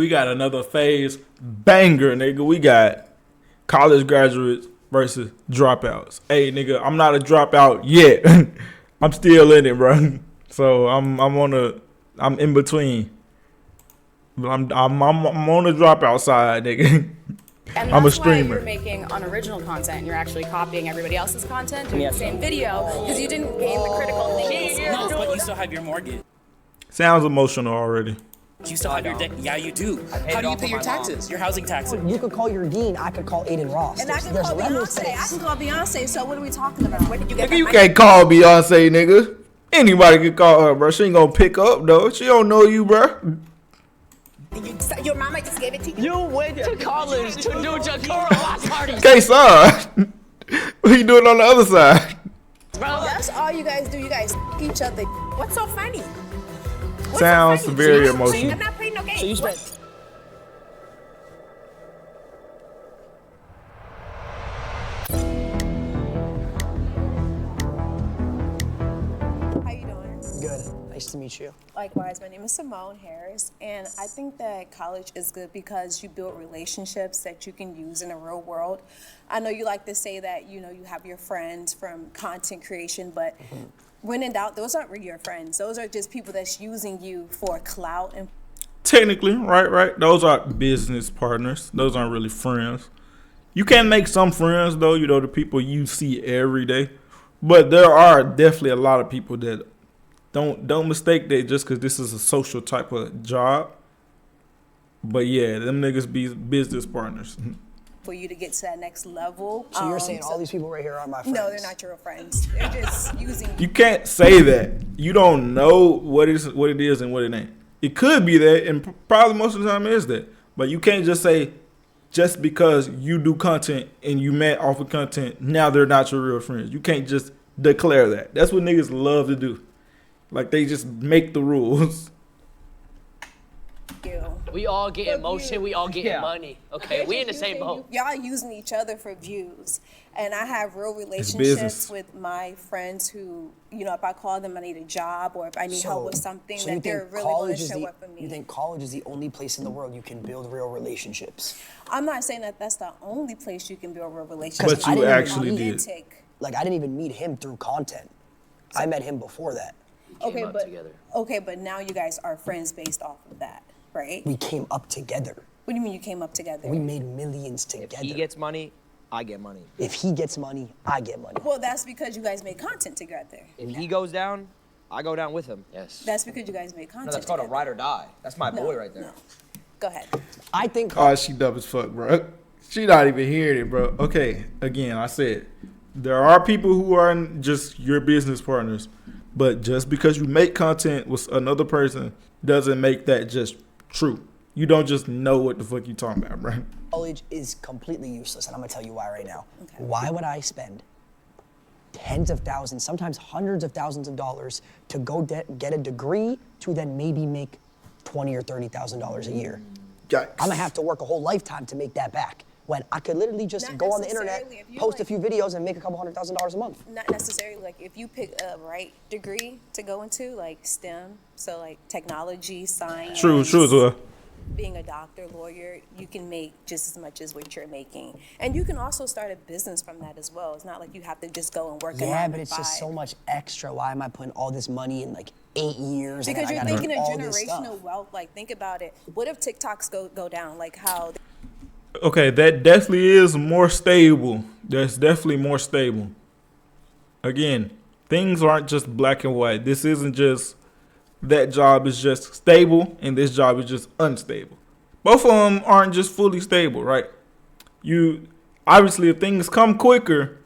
we got another phase banger, nigga. We got college graduates versus dropouts. Hey, nigga, I'm not a dropout yet. I'm still in it, bro. So I'm in between. But I'm on the dropout side, nigga. And I'm a that's why streamer. you're making unoriginal content and you're actually copying everybody else's content, doing the same video, because you didn't gain the critical thinking skills. No, but you still have your mortgage. Sounds emotional already. You still have your debt. Yeah, you do. How do you pay your taxes? Your housing taxes. You could call your dean. I could call Aiden Ross. And I can There's call levels to Beyonce. I this. can call Beyonce. So what are we talking about? Where did you get Nigga, you that can't call Beyonce, nigga. Anybody can call her, bro. She ain't gonna pick up, though. She don't know you, bro. Your mama just gave it to you. You went to college to do Jakura watch parties. K-Son. What you doing on the other side? That's all you guys do. You guys each other. What's so funny? What's Sounds so funny? very I'm emotional. not playing no games. So you spent. How you doing? Good. Nice to meet you. Likewise, my name is Simone Harris, and I think that college is good because you build relationships that you can use in the real world. I know you like to say that, you have your friends from content creation, but when in doubt, those aren't really your friends. Those are just people that's using you for clout. And Technically, right. Those are business partners. Those aren't really friends. You can make some friends, though, the people you see every day. But there are definitely a lot of people that don't mistake that just because this is a social type of job. But yeah, them niggas be business partners. for you to get to that next level. So you're saying all these people right here are my friends? No, they're not your real friends. They're just using You can't say that. You don't know what it is and what it ain't. It could be that, and probably most of the time it is that. But you can't just say, just because you do content and you met off of content, now they're not your real friends. You can't just declare that. That's what niggas love to do. Like, they just make the rules. you. We all get emotion. We all get money. Okay, we in the same boat. Y'all using each other for views. And I have real business. relationships with my friends who, if I call them I need a job or if I need help with something, so that they're really going to show up for me. You think college is the only place in the world you can build real relationships? I'm not saying that that's the only place you can build real relationships. But you actually did. Like, I didn't even meet him through content. I met him before that. Okay, but now you guys are friends based off of that, right? We came up together. What do you mean you came up together? We made millions together. If he gets money, I get money. If he gets money, I get money. Well, that's because you guys made content together. If he goes down, I go down with him. Yes. That's because you guys made content No, that's called a together. ride or die. That's my boy right there. No. Go ahead. I think. Oh, she dumb as fuck, bro. She not even hearing it, bro. Okay, again, I said, there are people who are just your business partners. But just because you make content with another person doesn't make that just true. You don't just know what the fuck you talking about, bro. College is completely useless, and I'm gonna tell you why right now. Okay. Why would I spend tens of thousands, sometimes hundreds of thousands of dollars to go get a degree to then maybe make $20,000 or $30,000 a year? Yikes. I'm gonna have to work a whole lifetime to make that back. When I could literally just go on the internet, post a few videos, and make a couple $100,000 a month. Not necessarily. Like, if you pick a right degree to go into, like STEM, so like technology, science. True as well. Being a doctor, lawyer, you can make just as much as what you're making. And you can also start a business from that as well. It's not like you have to just go and work a 9 to 5. Yeah, but it's just so much extra. Why am I putting all this money in like 8 years? Because and you're I gotta thinking do of all this stuff? generational wealth. Like, think about it. What if TikToks go down? Like how... Okay, that definitely is more stable. That's definitely more stable. Again, things aren't just black and white. This isn't just that job is just stable and this job is just unstable. Both of them aren't just fully stable, right? You obviously, if things come quicker,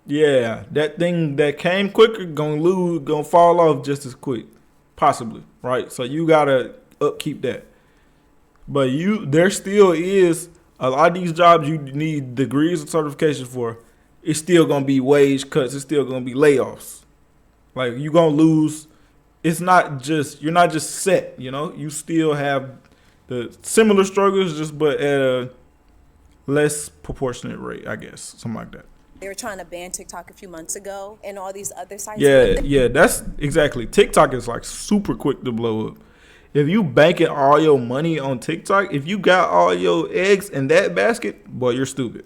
yeah, that thing that came quicker gonna fall off just as quick, possibly, right? So you gotta upkeep that. But there still is a lot of these jobs you need degrees and certifications for. It's still gonna be wage cuts. It's still gonna be layoffs. Like, you gonna lose. It's not just, you're not just set. You still have the similar struggles, just but at a less proportionate rate, I guess, something like that. They were trying to ban TikTok a few months ago and all these other sites. Yeah, that's exactly. TikTok is like super quick to blow up. if you banking all your money on TikTok, if you got all your eggs in that basket, boy, you're stupid.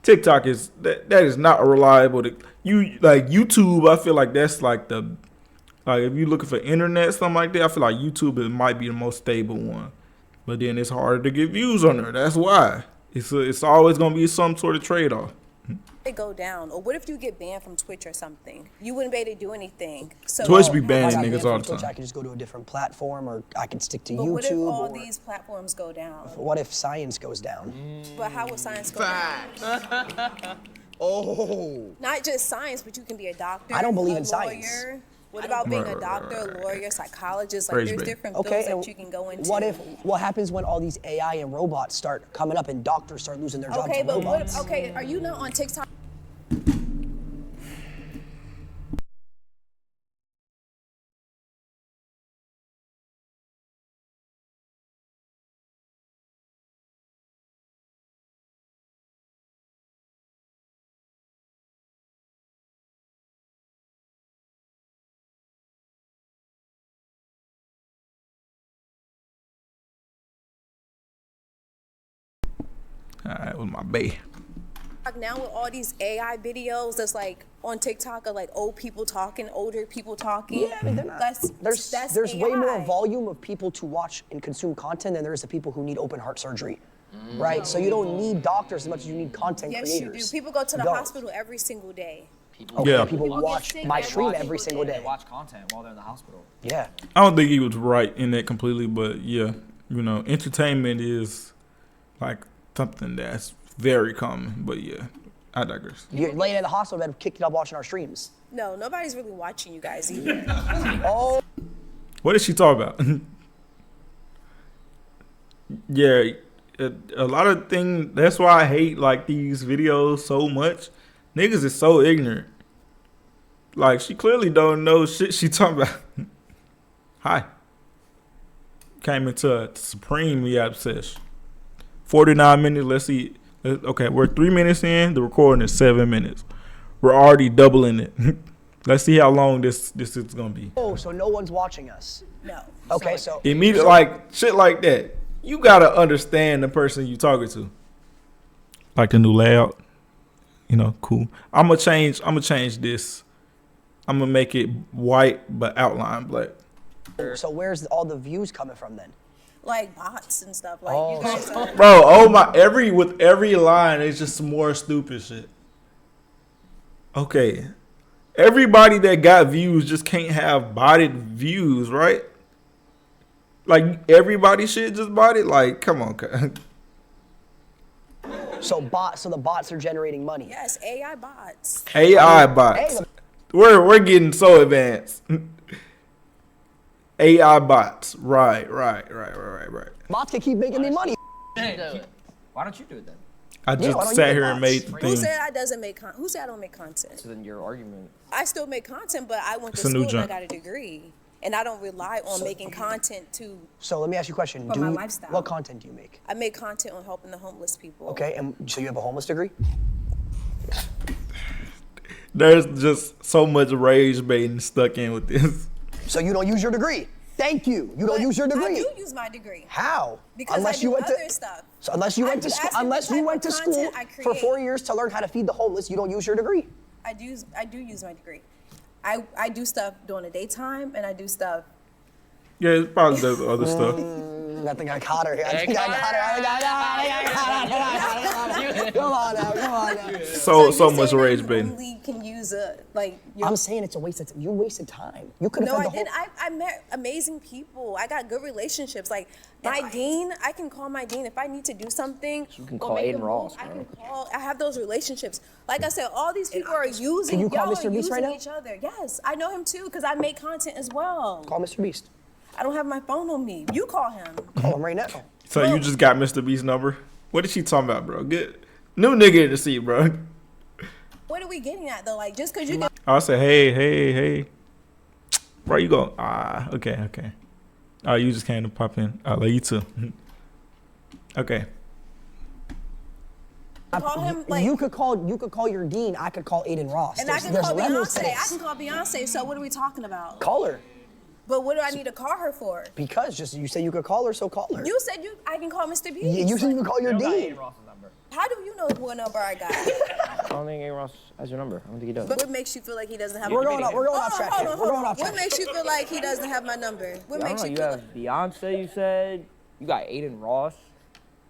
TikTok is that is not reliable. You like YouTube. I feel like that's like the if you're looking for internet something like that. I feel like YouTube might be the most stable one, but then it's harder to get views on there. That's why it's always gonna be some sort of trade off. They go down, or what if you get banned from Twitch or something? You wouldn't be able to do anything. So Twitch be If I banning got niggas banned all from the Twitch, I time. could just go to a different platform, or I could stick to but YouTube. what if all or these platforms go down? what if science goes down? But how would science go down? Oh. Not just science, but you can be a doctor. I don't believe a in science. lawyer. What about being a doctor, lawyer, psychologist? Like Praise there's be. different Okay, fields and that you can go into. what happens when all these AI and robots start coming up and doctors start losing their jobs Okay, to but robots? are you not on TikTok? That was my bae. Now with all these AI videos that's like on TikTok of like older people talking. Yeah, I mean, they're not. There's way AI. more volume of people to watch and consume content than there is of people who need open heart surgery, right? So you don't need doctors as much as you need content Yes, creators. you do. People go to the You don't. hospital every single day. Okay, Yeah. people get watch sick my every stream single every single day. day. They watch content while they're in the hospital. Yeah. I don't think he was right in that completely, but yeah, entertainment is like something that's very common. But yeah, I digress. You're laying in the hospital bed, kicked up watching our streams. No, nobody's really watching you guys either. Oh, What did she talk about? Yeah, a lot of things. That's why I hate like these videos so much. Niggas is so ignorant. Like she clearly don't know shit she talking about. Hi. Came into a supremely obsessed. 49 minutes. Let's see. Okay, we're 3 minutes in. The recording is 7 minutes. We're already doubling it. Let's see how long this is gonna be. so no one's watching us. No. Okay, so Immediately, like shit like that. You gotta understand the person you talking to. Like the new layout, cool. I'm gonna change this. I'm gonna make it white but outline black. so where's all the views coming from then? Like bots and stuff. Like you guys are. Bro, oh my! With every line, it's just some more stupid shit. Okay, everybody that got views just can't have botted views, right? Like everybody should just bot it. Like, come on, So the bots are generating money. Yes, AI bots. AI bots. Hey, We're getting so advanced. AI bots. Right. bots can keep making me money. Why don't you do it then? I why don't just you sat make here and bots? made the Who thing. said I doesn't make Who said I don't make content? So then your argument. I still make content, but I went It's to a new school and I jump. got a degree, and I don't rely on making content to. So let me ask you a question. For my lifestyle. What content do you make? I make content on helping the homeless people. Okay, and so you have a homeless degree? There's just so much rage baiting stuck in with this. So you don't use your degree? Thank you. You don't But use your degree. I do use my degree How? because unless I do you went other to stuff. So unless you I went to do school, ask me unless what you type went of to school content I for create. 4 years to learn how to feed the homeless, you don't use your degree. I do use my degree. I do stuff during the daytime, and I do stuff. Yeah, it probably does other stuff. I think I caught her. I think I got her. Come on now. So you much saying that rage you baiting. only can use your. I'm saying it's a waste of time. You wasted time. You could have No, fed I the whole. didn't. I met amazing people. I got good relationships. Like my dean, I can call my dean if I need to do something. You can or call make a Aiden move, Ross, I bro. can call. I have those relationships. Like I said, all these people are using. Can you call y'all Mr. are Beast right using now? Each other. Yes, I know him too because I make content as well. Call Mr. Beast. I don't have my phone on me. You call him. Call him right now. So you just got Mr. Beast's number? What is she talking about, bro? Get new nigga in the seat, bro. What are we getting at though? Like just because you can. I'll say, hey. Where you go? Okay. Oh, you just came to pop in. I love you too. Okay. Call him like. You could call your dean. I could call Aiden Ross. And I can There's call levels to Beyonce. I this. can call Beyonce. So what are we talking about? Call her. But what do I need to call her for? Because just you said you could call her, so call her. You said I can call Mr. B. Yeah, you said you could call your You don't got dean. Aiden Ross's number. How do you know what number I got? I don't think Aiden Ross has your number. I don't think he does. But what makes you feel like he doesn't have We're my going number? off track here. We're going off track. What makes you feel like he doesn't have my number? What I don't makes know. you You feel have like... Beyonce. You said you got Aiden Ross.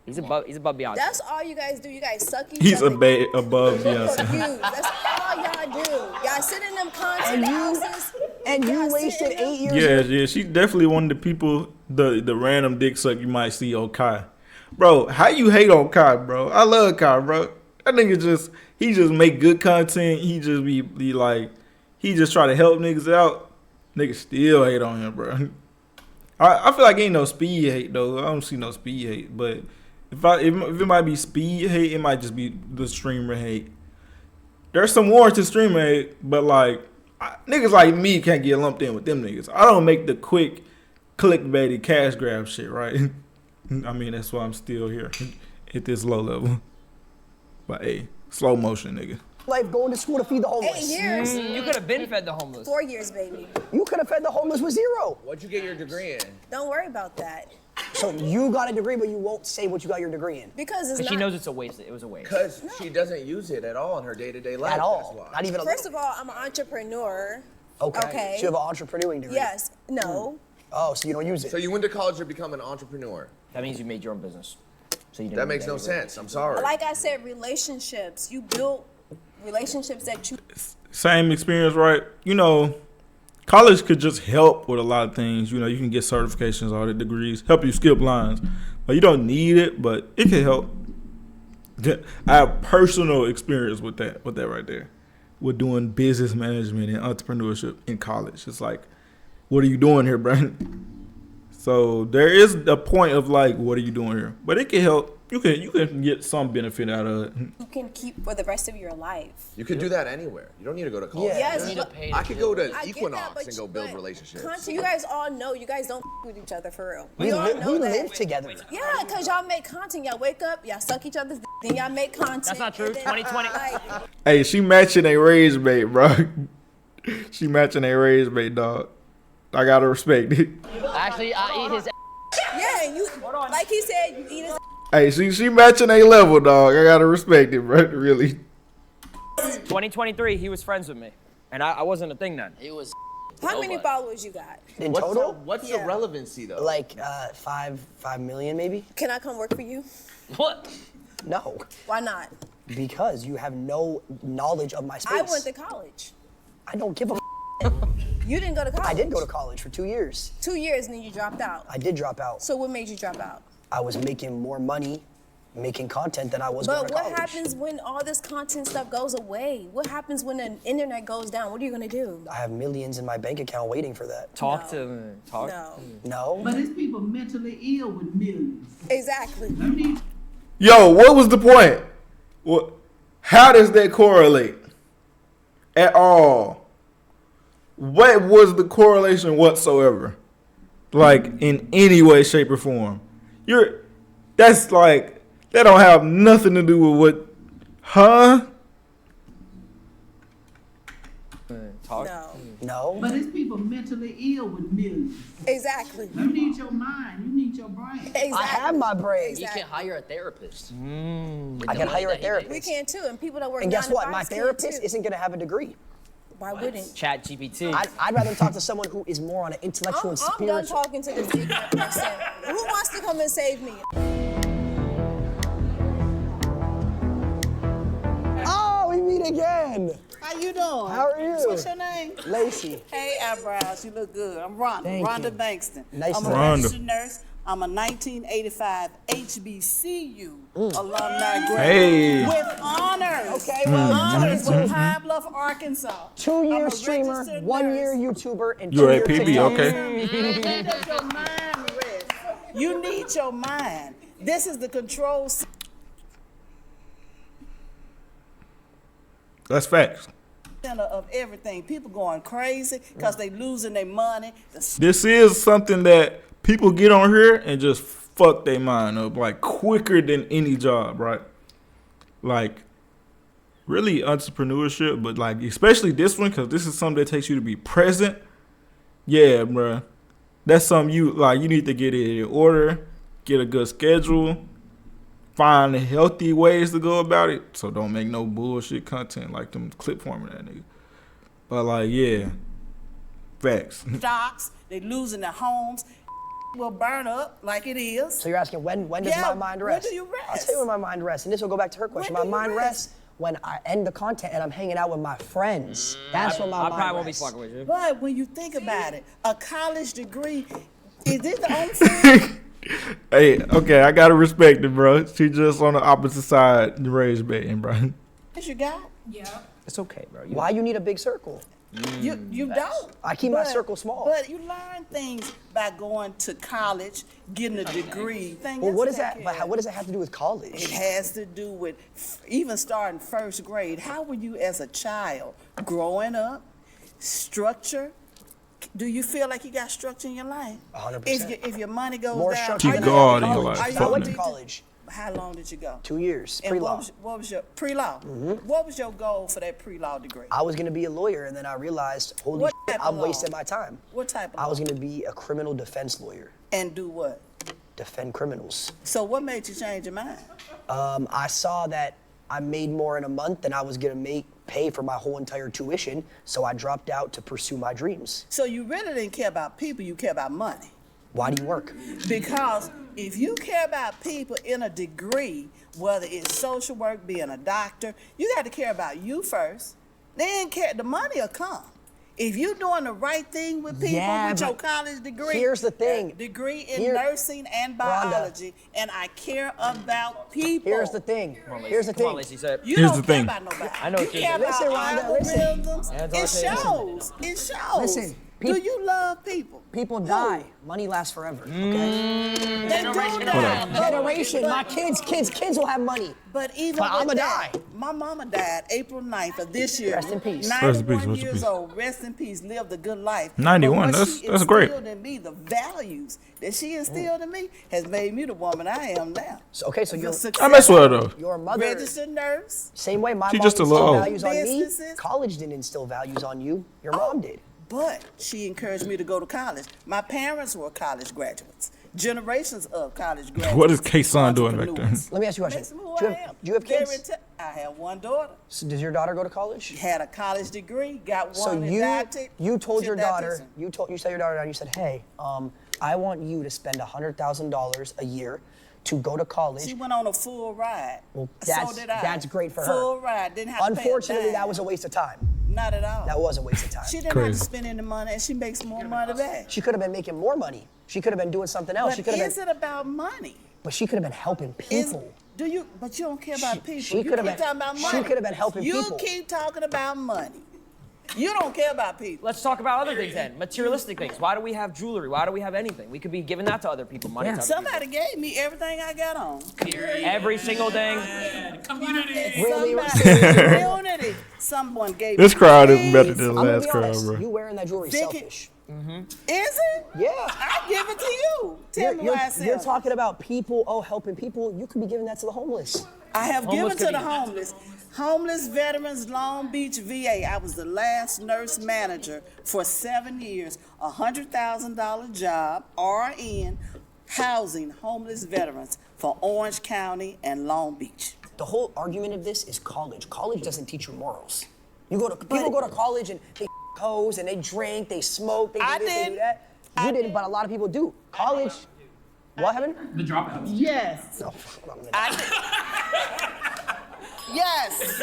He's above Beyonce. That's all you guys do. You guys suck each He's other. above Beyonce. Confused. That's all y'all do. Y'all sit in them content houses. And you y'all sit wasted in them- 8 years. Yeah, she's definitely one of the people, the random dick suck you might see on Kai. Bro, how you hate on Kai, bro? I love Kai, bro. That nigga he just make good content. He just be like, he just try to help niggas out. Niggas still hate on him, bro. I feel like ain't no speed hate though. I don't see no speed hate, but if it might be speed hate, it might just be the streamer hate. There's some warranted streamer hate, but like niggas like me can't get lumped in with them niggas. I don't make the quick clickbaity cash grab shit, right? I mean that's why I'm still here at this low level. But hey, slow motion, nigga. Life going to school to feed the 8 homeless. years. You could have been fed the homeless. 4 years, baby. You could have fed the homeless with 0. What'd you get your degree in? Don't worry about that. So you got a degree, but you won't say what you got your degree in. Because it's Because not... she knows it's a waste. It was a waste. Because she doesn't use it at all in her day-to-day life. At all. That's why. Not even a First little. of all, I'm an entrepreneur. Okay. So you have an entrepreneuring degree. Yes. No. Oh, so you don't use it. So you went to college to become an entrepreneur. That means you made your own business. So you didn't That need makes no degree. sense. I'm sorry. Like I said, relationships. You build relationships that you... Same experience, right? You know, college could just help with a lot of things. You know, you can get certifications, all the degrees, help you skip lines. But you don't need it, but it can help. I have personal experience with that right there. With doing business management and entrepreneurship in college. It's like, what are you doing here, Brandon? So there is a point of like, what are you doing here? But it can help. You can get some benefit out of it. You can keep for the rest of your life. You could do that anywhere. You don't need to go to college. Yeah. Yes, You need to but pay I to could do go it. to I get that, Equinox but and go build relationships. Content, you guys all know you guys don't with each other for real. We, all li- know we that. live together. Yeah, because y'all make content. Y'all wake up, y'all suck each other's then y'all make content. That's not true. and then, 2020. like, Hey, she matching a raise bait, bro. She matching a raise bait, dog. I gotta respect it. Actually, I eat his. yeah, and you like he said, you eat his Hey, she matching a level, dog. I gotta respect it, bro. Really. 2023, he was friends with me, and I wasn't a thing then. He was. How many Nobody. followers you got? In What's total, the Yeah. relevancy though? like 5 million maybe? Can I come work for you? What? No, Why not? because you have no knowledge of my space. I went to college. I don't give a. You didn't go to college. I did go to college for 2 years. 2 years and then you dropped out. I did drop out. So what made you drop out? I was making more money making content than I was going But to what college. happens when all this content stuff goes away? What happens when the internet goes down? What are you gonna do? I have millions in my bank account waiting for that. Talk No. to talk. No. No? But it's people mentally ill with millions. Exactly. You need Yo, what was the point? What? How does that correlate? At all? What was the correlation whatsoever? Like in any way, shape, or form? That's like that don't have nothing to do with what, huh? Talk. No. No? But it's people mentally ill with millions. Exactly. You need your mind. You need your brain. Exactly. I have my brain. You can hire a therapist. I can hire a therapist. We can too, and people that work. And guess 9 to what? My 5s can therapist too. isn't going to have a degree. Why wouldn't? Chat GPT. I'd rather talk to someone who is more on an intellectual and I'm done spiritual. talking to this ignorant person. Who wants to come and save me? Oh, we meet again. How you doing? How are you? What's your name? Lacey. Hey, eyebrows. You look good. I'm Rhonda. Thank Rhonda you. Bankston. Nice I'm to a meet you. Rhonda. registered nurse. I'm a 1985 HBCU alumni graduate Hey. with honors. Okay, well, Honors with Pine Bluff, Arkansas. 2 I'm year a streamer, registered 1 year nurse. YouTuber, and You're 2 a year PB, TikTok. okay? Let your mind rest. You need your mind. This is the control That's facts. center of everything. People going crazy because they losing their money. This is something that people get on here and just fuck their mind up like quicker than any job, right? Like really entrepreneurship, but like especially this one because this is something that takes you to be present Yeah, bruh. That's something you need to get it in order, get a good schedule, find healthy ways to go about it. So don't make no bullshit content like them clip forming that nigga. But like, yeah, facts. Stocks, they losing their homes. Will burn up like it is. So you're asking when does my mind rest? When do you rest? I'll tell you when my mind rests, and this will go back to her question. When My do you mind rests when I end the content and I'm hanging out with my friends. That's when my mind rests. I probably won't be fucking with you. But when you think about it, a college degree, is it the only thing? Hey, okay, I gotta respect it, bro. She just on the opposite side, the raised betting, bro. That you got? Yeah. It's okay, bro. Why you need a big circle? You don't. I keep my circle small. But you learn things by going to college, getting a degree. Well, what does that? But what does that have to do with It college? has to do with even starting first grade. How were you as a child growing up? Structure. Do you feel like you got structure in your life? 100%. If your money goes More down, structure Keep than God in your college. life. I went to Fuck college. How long did you go? 2 years, And pre-law. what was your pre-law? What was your goal for that pre-law degree? I was gonna be a lawyer, and then I realized, holy What shit, type of I'm law? wasting my time. What type of I was law? gonna be a criminal defense lawyer, And do what? defend criminals. So what made you change your mind? I saw that I made more in a month than I was gonna pay for my whole entire tuition, so I dropped out to pursue my dreams. So you really didn't care about people, you care about money. Why do you work? Because if you care about people in a degree, whether it's social work, being a doctor, you got to care about you first. Then the money will come. If you're doing the right thing with people with your but college degree, here's the thing. Degree in nursing and biology, and I care about people. Here's the thing. Here's the Come on, thing. Lacey, say it. You Here's don't the care thing. about nobody. I know You what you care mean. about Listen, Rhonda, listen. algorithms. Hands on It the table. shows. It shows. Listen, Do you love people? People die. Money lasts forever. Okay. They do die. Generation. My kids will have money. But even But with I'ma that, die. my mama died April 9th of this year. Rest in peace. 91 Rest in peace, rest in years peace. old. Rest in peace. Lived a good life. 91, But what that's she great. instilled in me, the values that she instilled in me, has made me the woman I am now. So, okay, so The you're I mess with her though. your mother. registered nurse. Same way my She mom just a instilled little old. values on me. Businesses. College didn't instill values on you. Your mom did. But she encouraged me to go to college. My parents were college graduates. Generations of college graduates. What is K-Son doing back there? entrepreneurs. Let me ask you a Makes question. me who Do I you have, am. do you have Very kids? I have one daughter. So does your daughter go to college? Had a college degree, got So one in you told she's your a daughter, dietitian. you sat your daughter down and you said, hey, I want you to spend $100,000 a year to go to college. She went on a full ride. Well, So did I. that's great for her. Full ride. Didn't have to pay a Unfortunately, that dime. was a waste of time. Not at all. That was a waste of time. She didn't have Crazy. to spend any money, and she makes more money back. She could have been making more money. She could have been doing something else. But She could have is been, it about money? but she could have been helping people. But you don't care about people. she You could have keep been- talking about she money. could have been helping You people. keep talking about money. You don't care about people. Let's talk about other things then. Materialistic things. Why do we have jewelry? Why do we have anything? We could be giving that to other people. Money to other Somebody gave me everything I got on. people. Every single thing. Really? Community. Someone gave This me crowd is things. better than the I'm gonna last be crowd, honest. bro. You wearing that jewelry Vicky- selfish. Is it? Yeah. I give it to you. Tell me why I You're talking about people, helping people. You could be giving that to the homeless. I have Homeless given to could the be- homeless. Homeless veterans, Long Beach VA. I was the last nurse manager for 7 years. $100,000 job, RN, housing homeless veterans for Orange County and Long Beach. The whole argument of this is college. College doesn't teach you morals. People go to college and they hoes and they drink, they smoke, they do I this, they do didn't. that. You didn't, but a lot of people do. College. What happened? The Dropouts. Yes. No, Yes.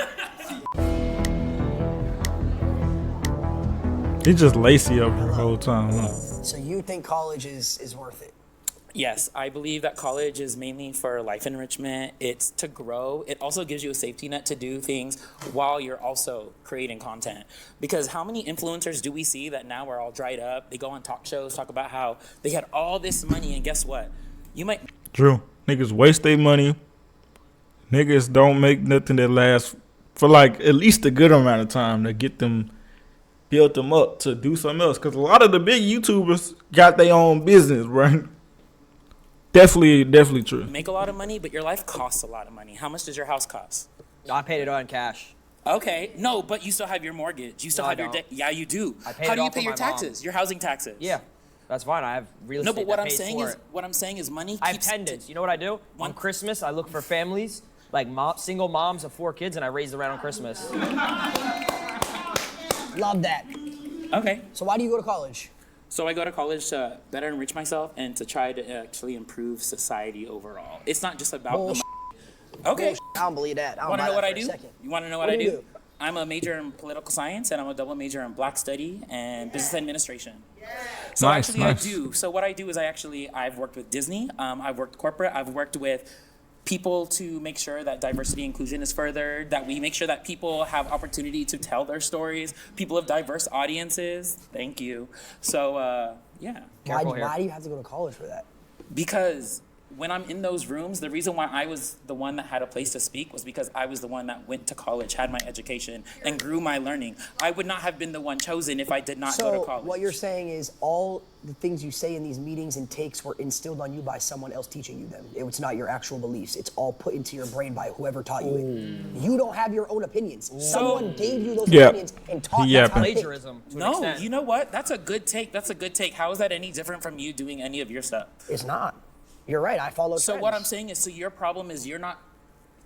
He just lacy up the whole time. Huh? So you think college is worth it? Yes, I believe that college is mainly for life enrichment. It's to grow. It also gives you a safety net to do things while you're also creating content. Because how many influencers do we see that now are all dried up? They go on talk shows, talk about how they had all this money, and guess what? You might. True. Niggas waste their money. Niggas don't make nothing that lasts for like at least a good amount of time to get them, build them up to do something else. Because a lot of the big YouTubers got their own business, right? Definitely true. Make a lot of money, but your life costs a lot of money. How much does your house cost? I paid it all in cash. Okay, no, but you still have your mortgage. You still No, I have your don't. debt. Yeah, you do. I pay How it do you off pay with your my taxes? mom. Your housing taxes. Yeah, that's fine. I have real estate. No, but what that I'm pays saying for is, it. what I'm saying is, money I have keeps. pendants. You know what I do? On Christmas, I look for families, like single moms of 4 kids, and I raise them around on Christmas. Love that. Okay. So why do you go to college? So I go to college to better enrich myself and to try to actually improve society overall. It's not just about the money. Okay. Bullshit. I don't believe that. I don't Want to buy know that what for I a do? second. You want to know what I do? I'm a major in political science and I'm a double major in Black Study and business administration. So Nice, actually nice. I do. So what I do is I've worked with Disney, I've worked corporate, I've worked with people to make sure that diversity inclusion is furthered, that we make sure that people have opportunity to tell their stories, people of diverse audiences. Thank you. So yeah. Why do you have to go to college for that? Because when I'm in those rooms, the reason why I was the one that had a place to speak was because I was the one that went to college, had my education, and grew my learning. I would not have been the one chosen if I did not go to college. So what you're saying is all the things you say in these meetings and takes were instilled on you by someone else teaching you them. It's not your actual beliefs. It's all put into your brain by whoever taught you it. You don't have your own opinions. Someone gave you those opinions and taught you. That's plagiarism. No, you know what? That's a good take. That's a good take. How is that any different from you doing any of your stuff? It's not. You're right. I follow So trends. what I'm saying is, so your problem is you're not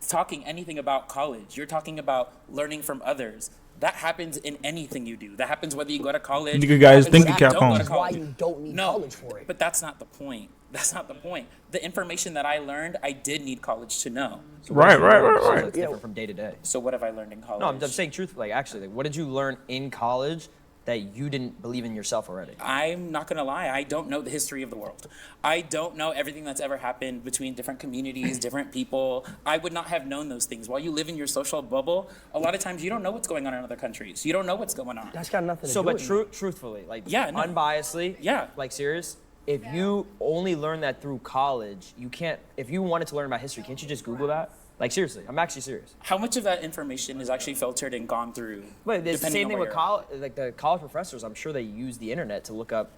talking anything about college. You're talking about learning from others. That happens in anything you do. That happens whether you go to college. You guys happens think whether you you cap don't go on. to That's why college. you don't need college for it. But that's not the point. That's not the point. The information that I learned, I did need college to know. Right. It's different from day to day. So what have I learned in college? No, I'm saying truthfully. Actually, what did you learn in college that you didn't believe in yourself already? I'm not gonna lie, I don't know the history of the world. I don't know everything that's ever happened between different communities, different people. I would not have known those things. While you live in your social bubble, a lot of times you don't know what's going on in other countries. You don't know what's going on. That's got nothing to So, do but with it. truthfully, like unbiasedly, like serious. If you only learn that through college, you can't. If you wanted to learn about history, can't you just Google that? Like seriously, I'm actually serious. How much of that information is actually filtered and gone through? But it's the depending same on thing where with you're at? college. Like the college professors, I'm sure they use the internet to look up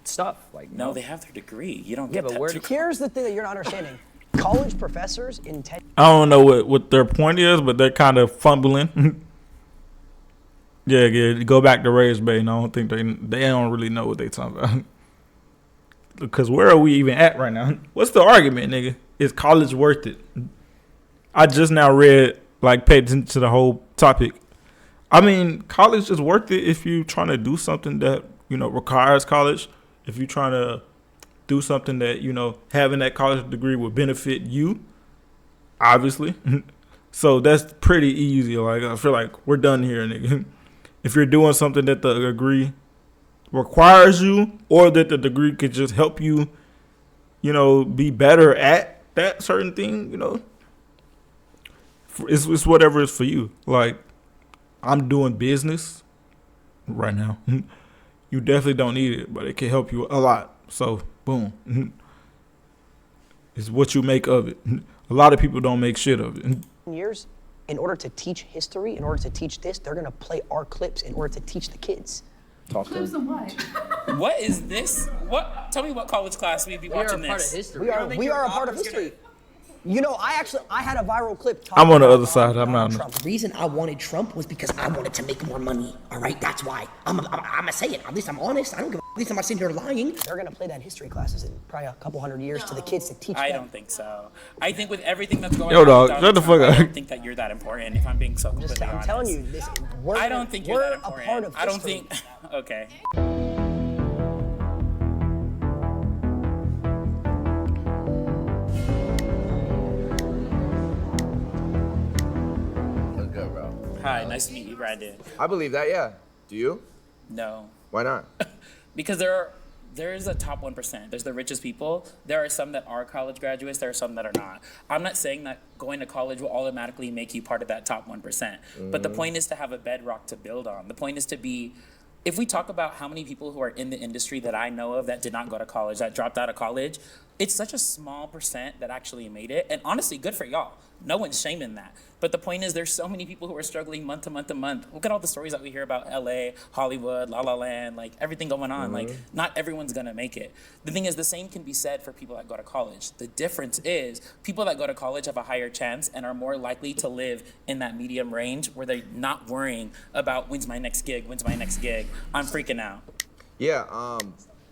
stuff. Like No, they have their degree. You don't Yeah, get but that where through Here's the thing that you're not understanding. College professors in I don't know what their point is, but they're kind of fumbling. yeah. Go back to Raised Bay, and I don't think they don't really know what they talking about. Because where are we even at right now? What's the argument, nigga? Is college worth it? I just now paid attention to the whole topic. I mean, college is worth it if you're trying to do something that, requires college. If you're trying to do something that, having that college degree would benefit you, obviously. So that's pretty easy. Like, I feel like we're done here, nigga. If you're doing something that the degree requires you, or that the degree could just help you, be better at that certain thing, it's whatever is for you. Like, I'm doing business right now. You definitely don't need it, but it can help you a lot. So, boom. It's what you make of it. A lot of people don't make shit of it. years, in order to teach history, in order to teach this, they're gonna play our clips in order to teach the kids. Clips of what? What is this? What? Tell me what college class we'd be watching this. We are a part of history. I had a viral clip. I'm on the other side. I'm not. Trump. The reason I wanted Trump was because I wanted to make more money. All right, that's why. I'm gonna say it. At least I'm honest. I don't give a. At least I'm not sitting here lying. They're gonna play that in history classes in probably a couple hundred years to the kids to teach them. I don't think so. I think with everything that's going Yo, on, dog, with shut the Donald fuck Trump, I up. don't think that you're that important. If I'm being so completely honest. I'm telling you, I don't think you're that a important. part of I don't history. think. Okay. That's good, bro. Hi, nice to meet you, Brandon. I believe that, yeah. Do you? No. Why not? Because there is a top 1%. There's the richest people. There are some that are college graduates. There are some that are not. I'm not saying that going to college will automatically make you part of that top 1%. But the point is to have a bedrock to build on. The point is to be, if we talk about how many people who are in the industry that I know of that did not go to college, that dropped out of college, it's such a small percent that actually made it. And honestly, good for y'all. No one's shaming that. But the point is, there's so many people who are struggling month to month to month. Look at all the stories that we hear about LA, Hollywood, La La Land, like everything going on. Like, not everyone's gonna make it. The thing is, the same can be said for people that go to college. The difference is, people that go to college have a higher chance and are more likely to live in that medium range where they're not worrying about when's my next gig, I'm freaking out. Yeah,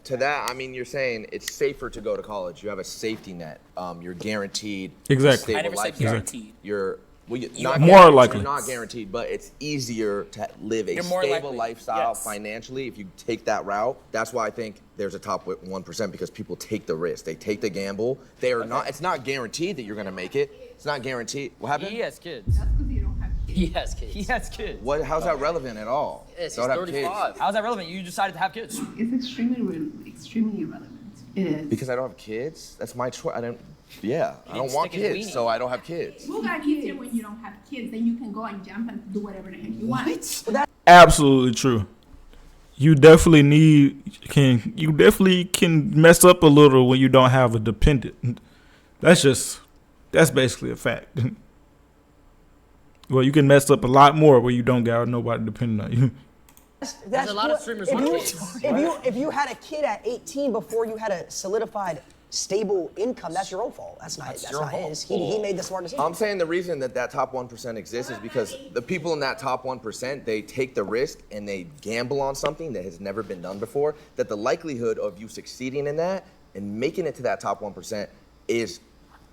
to that, I mean, you're saying it's safer to go to college. You have a safety net. You're guaranteed Exactly. a I stable never said lifestyle. guaranteed. You're More not guaranteed, likely. You're not guaranteed, but it's easier to live a You're more stable likely, lifestyle yes. financially if you take that route. That's why I think there's a top 1% because people take the risk. They take the gamble. They are not. It's not guaranteed that you're gonna make it. It's not guaranteed. What happened? He has kids. He has kids. He has kids. What? How's that relevant at all? Yes, he's Don't have kids. 35. How's that relevant? You decided to have kids. It's extremely irrelevant. It is. Because I don't have kids. That's my choice. I don't want stick his kids, weenie. so I don't have kids. You got easier when you don't have kids, then you can go and jump and do whatever the heck you want. Absolutely true. You definitely can mess up a little when you don't have a dependent. That's basically a fact. Well, you can mess up a lot more where you don't got nobody depending on you. That's a lot of streamers if with you, kids. if you had a kid at 18 before you had a solidified stable income, that's your own fault. That's not his. He made the smart decision. I'm saying the reason that top 1% exists is because the people in that top 1%, they take the risk and they gamble on something that has never been done before, that the likelihood of you succeeding in that and making it to that top 1% is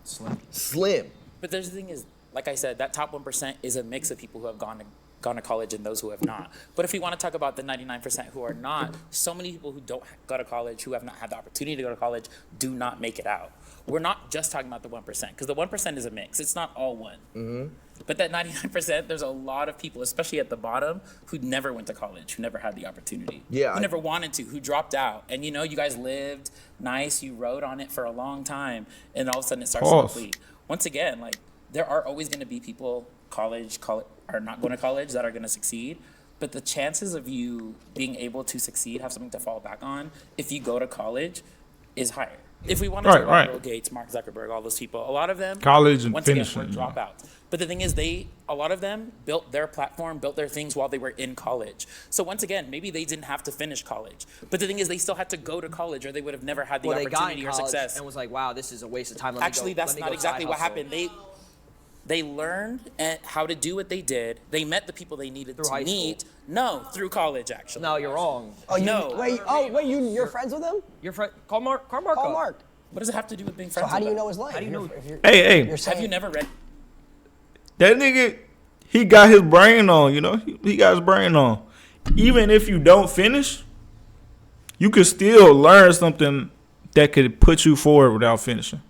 slim. But there's the thing is, like I said, that top 1% is a mix of people who have gone to college and those who have not. But if we want to talk about the 99% who are not, so many people who don't go to college, who have not had the opportunity to go to college, do not make it out. We're not just talking about the 1%, because the 1% is a mix. It's not all one. Mm-hmm. But that 99%, there's a lot of people, especially at the bottom, who never went to college, who never had the opportunity, Yeah, who never wanted to, who dropped out. And you guys lived nice, you rode on it for a long time, and all of a sudden it starts to deplete. Once again, like, there are always going to be people college are not going to college that are going to succeed, but the chances of you being able to succeed, have something to fall back on, if you go to college, is higher. If we want to talk about Bill Gates, Mark Zuckerberg, all those people, a lot of them, College and once again, finishing, were dropouts. But the thing is, a lot of them built their platform, built their things while they were in college. So once again, maybe they didn't have to finish college. But the thing is, they still had to go to college, or they would have never had the opportunity or success. And was like, wow, this is a waste of time. Actually, that's not exactly what happened. They learned how to do what they did. They met the people they needed to meet. No, through college, actually. No, you're wrong. You're friends with him? Your friend, call Mark. Call Mark. What does it have to do with being friends? So how do with you them? know his life? How do you know? Hey. Have you never read? That nigga, he got his brain on, He got his brain on. Even if you don't finish, you could still learn something that could put you forward without finishing.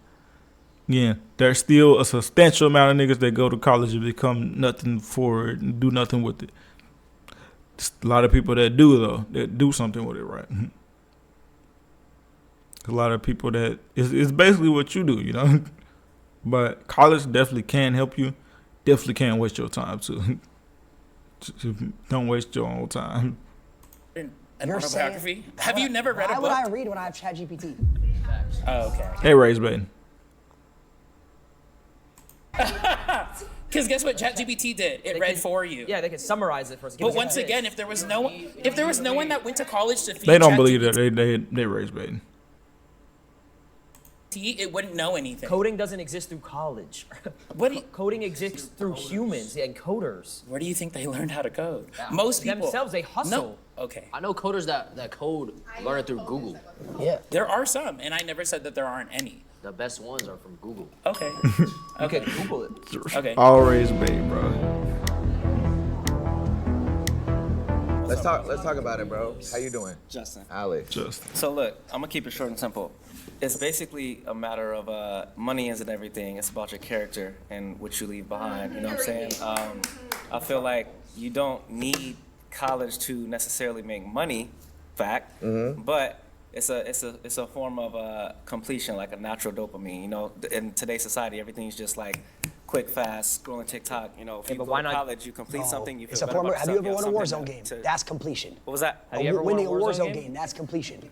Yeah, there's still a substantial amount of niggas that go to college and become nothing for it and do nothing with it. There's a lot of people that do, though, that do something with it, right? A lot of people that it's basically what you do, But college definitely can help you. Definitely can't waste your time, too. Don't waste your own time. An autobiography? Have you never read a book? Why would I read when I have ChatGPT? Oh, okay. Hey, Ray's baiting. Because guess what ChatGPT did? It read for you. Yeah, they can summarize it for us. But once again, if there was no one that went to college to feed They don't ChatGPT, believe that they Ray's baiting. it wouldn't know anything. Coding doesn't exist through college. Coding exists through humans and coders. Where do you think they learned how to code? Most people themselves, they hustle. No. Okay. I know coders that code learn it through Google. Yeah. There are some, and I never said that there aren't any. The best ones are from Google. Okay. Okay, Google it. Okay. Always bait, bro. Let's talk about it, bro. How you doing? Justin. Alex. So look, I'm gonna keep it short and simple. It's basically a matter of money isn't everything. It's about your character and what you leave behind. You know what I'm saying? I feel like you don't need college to necessarily make money, fact, but it's a form of completion, like a natural dopamine. In today's society, everything's just like quick, fast, scrolling TikTok. If you go to college, you complete something, you feel better about Have you ever yourself, won a have Warzone game? something That's completion. What was that? Winning a Warzone game, that's completion.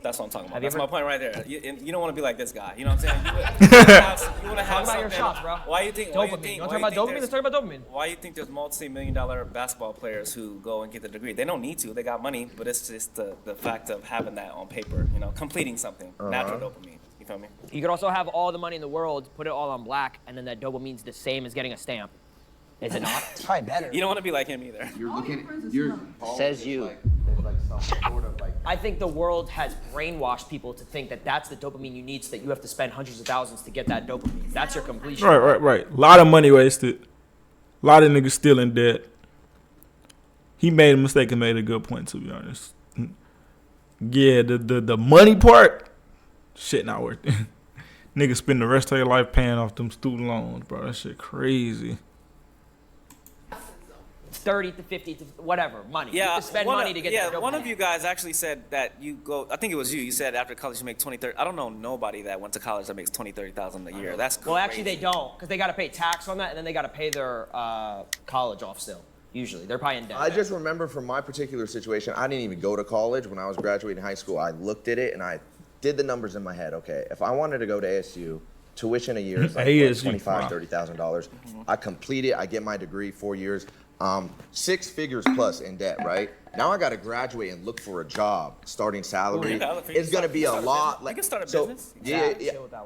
That's what I'm talking about. Have you That's ever- my point right there. You don't want to be like this guy. You know what I'm saying? You want to have Talk about your something. shots, bro. Why you think? Dopamine. Why You you think? want Why to talk you about think dopamine? there's- Let's talk about dopamine. Why you think there's multi-million-dollar basketball players who go and get the degree? They don't need to. They got money, but it's just the fact of having that on paper. You know, completing something. Natural dopamine. You feel me? You could also have all the money in the world, put it all on black, and then that dopamine's the same as getting a stamp. Is it not? It's probably better. You don't want to be like him either. You're looking. Says you. Like some sort of like. I think the world has brainwashed people to think that that's the dopamine you need, so that you have to spend hundreds of thousands to get that dopamine. That's your completion. Right. A lot of money wasted. A lot of niggas still in debt. He made a mistake and made a good point, to be honest. Yeah, the money part, shit not worth it. Niggas spend the rest of their life paying off them student loans, bro. That shit crazy. 30 to 50 to whatever, money. You Yeah, have to spend money to get that dopamine. one of you guys actually said that you go. I think it was you. You said after college you make 20, 30. I don't know nobody that went to college that makes 20, 30,000 a year. That's crazy. Well, actually, they don't, because they got to pay tax on that, and then they got to pay their college off still. Usually, they're probably in debt. I just remember from my particular situation, I didn't even go to college. When I was graduating high school, I looked at it and I did the numbers in my head. Okay, if I wanted to go to ASU, tuition a year is like ASU, $25,000, $30,000. I complete it, I get my degree, 4 years, 6 figures plus in debt, right? Now I got to graduate and look for a job. Starting salary is going to be a lot. You can start a so, business. Yeah.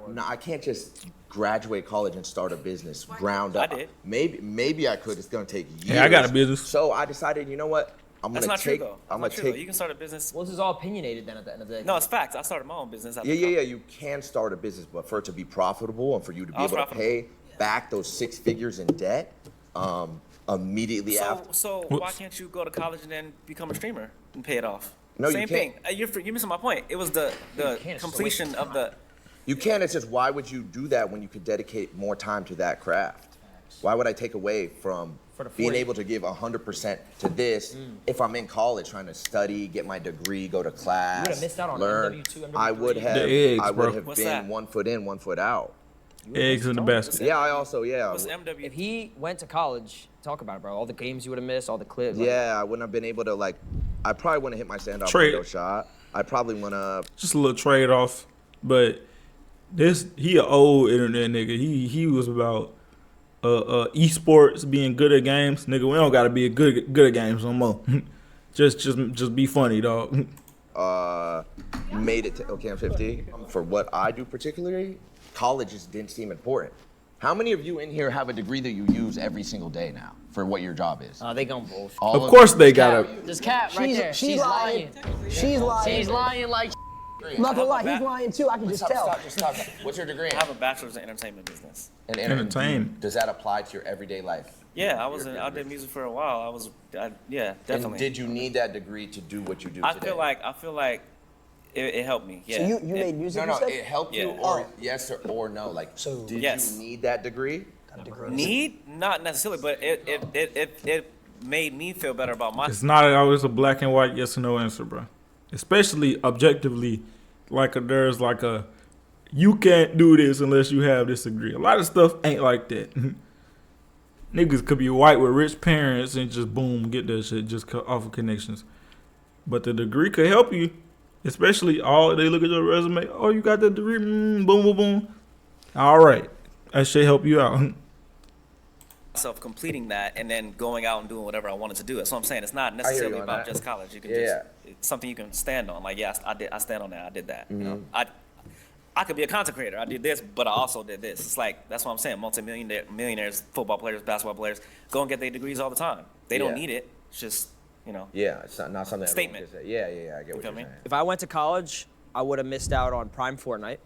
No, I can't just graduate college and start a business ground up. I did. Maybe I could. It's going to take years. Hey, I got a business. So I decided, you know what? I'm That's gonna not take. true though. I'm That's gonna not true, though. take. You can start a business. Well, this is all opinionated then at the end of the day. No, it's facts. I started my own business. After Yeah. college. You can start a business, but for it to be profitable and for you to be I was able to profitable. pay back those 6 figures in debt, immediately after. So why can't you go to college and then become a streamer and pay it off? No, you Same can't. thing. You're missing my point. It was the completion of the. You can. It's just why would you do that when you could dedicate more time to that craft? Why would I take away from being 40. able to give 100% to this if I'm in college trying to study, get my degree, go to class, You would've missed out on learn? MW2, I would MW3. have. The eggs, I bro. would have What's been that? 1 foot in, 1 foot out. Eggs in the basket. Yeah, I also What's MW? If he went to college, talk about it, bro. All the games you would have missed, all the clips. like- Yeah, I wouldn't have been able to I probably wouldn't hit my standoff Trade. window shot. I probably wouldn't have. Just a little trade off, but he an old internet nigga. He was about esports, being good at games. Nigga, we don't gotta be good at games no more. just be funny, dog. Made it to okay, I'm 50. For what I do particularly, college just didn't seem important. How many of you in here have a degree that you use every single day now for what your job is? They gonna bullshit. All Of course they Cap, gotta. this cap right there. She's lying. She's lying. She's lying like. I'm not gonna lie, he's lying too. I can just tell. Stop. What's your degree? I have a bachelor's in entertainment business. in Entertainment. Does that apply to your everyday life? Yeah, I did music for a while. Yeah, definitely. And did you need that degree to do what you do I today? feel like it helped me. Yeah. So you made music, No, you said? it helped you, Yeah. or yes or no. Like, So- did Yes. you need that degree? Need? Not necessarily, but it made me feel better about myself. It's not always a black and white yes or no answer, bro. Especially objectively, there's you can't do this unless you have this degree. A lot of stuff ain't like that. Niggas could be white with rich parents and just boom, get that shit just off of connections. But the degree could help you, especially they look at your resume. Oh, you got that degree? Boom, boom, boom. All right, that shit help you out. Myself completing that and then going out and doing whatever I wanted to do. That's what I'm saying. It's not you necessarily on about that. just college. You can Yeah. it's something you can stand on. Like, yes, I stand on that. I did that. You know, Mm-hmm. I could be a content creator. I did this, but I also did this. It's like that's what I'm saying. Millionaires, football players, basketball players go and get their degrees all the time. They don't Yeah. need it. It's just Yeah, it's not something. everyone Statement. can say. Yeah, I get what feel you're me? saying. If I went to college, I would have missed out on Prime Fortnite.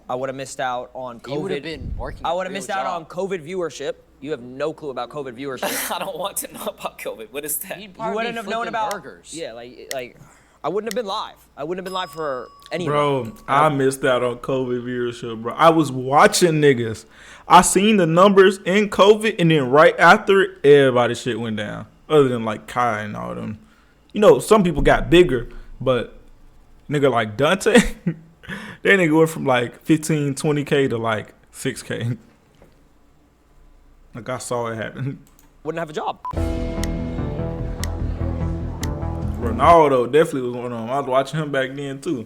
I would have missed out on COVID. You would have been working. I would have a real missed out job. on COVID viewership. You have no clue about COVID viewership. I don't want to know about COVID. What is that? You'd You probably wouldn't be have known flipping about burgers. Yeah, like I wouldn't have been live. I wouldn't have been live for any. Bro, I missed out on COVID viewership, bro. I was watching niggas. I seen the numbers in COVID, and then right after it, everybody's shit went down. Other than like Kai and all them. You know, some people got bigger, but nigga like Dante, that nigga went from like 15, 20K to like 6K. Like I saw it happen. Wouldn't have a job. Ronaldo definitely was one of them. I was watching him back then too.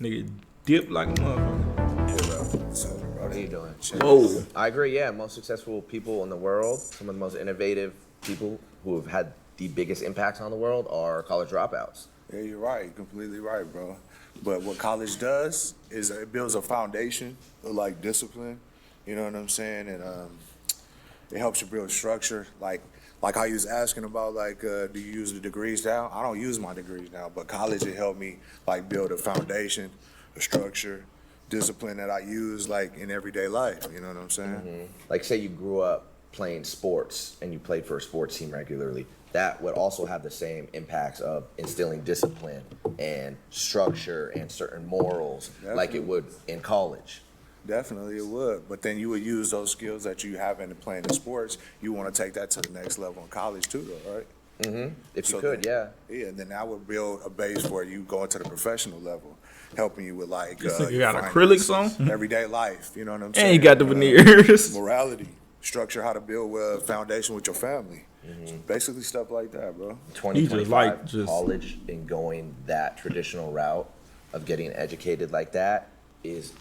Nigga dipped like a motherfucker. Yeah, bro. So, What are you doing? Whoa. I agree, yeah. Most successful people in the world, some of the most innovative people who have had the biggest impacts on the world are college dropouts. Yeah, you're right. Completely right, bro. But what college does is it builds a foundation of like discipline. You know what I'm saying? And it helps you build structure. Like how you was asking about, like, do you use the degrees now? I don't use my degrees now, but college it helped me like build a foundation, a structure, discipline that I use like in everyday life. You know what I'm saying? Like, say you grew up playing sports and you played for a sports team regularly. That would also have the same impacts of instilling discipline and structure and certain morals like it would in college. Definitely it would. But then you would use those skills that you have in playing the sports. You want to take that to the next level in college too, though, right? If you could, then, yeah. Then that would build a base for you going to the professional level, helping you with like This nigga got finances, acrylics on? everyday life. You know what I'm saying? And he got the veneers. Morality, structure, how to build a foundation with your family. Basically stuff like that, bro. 2025 college and going that traditional route of getting educated like that is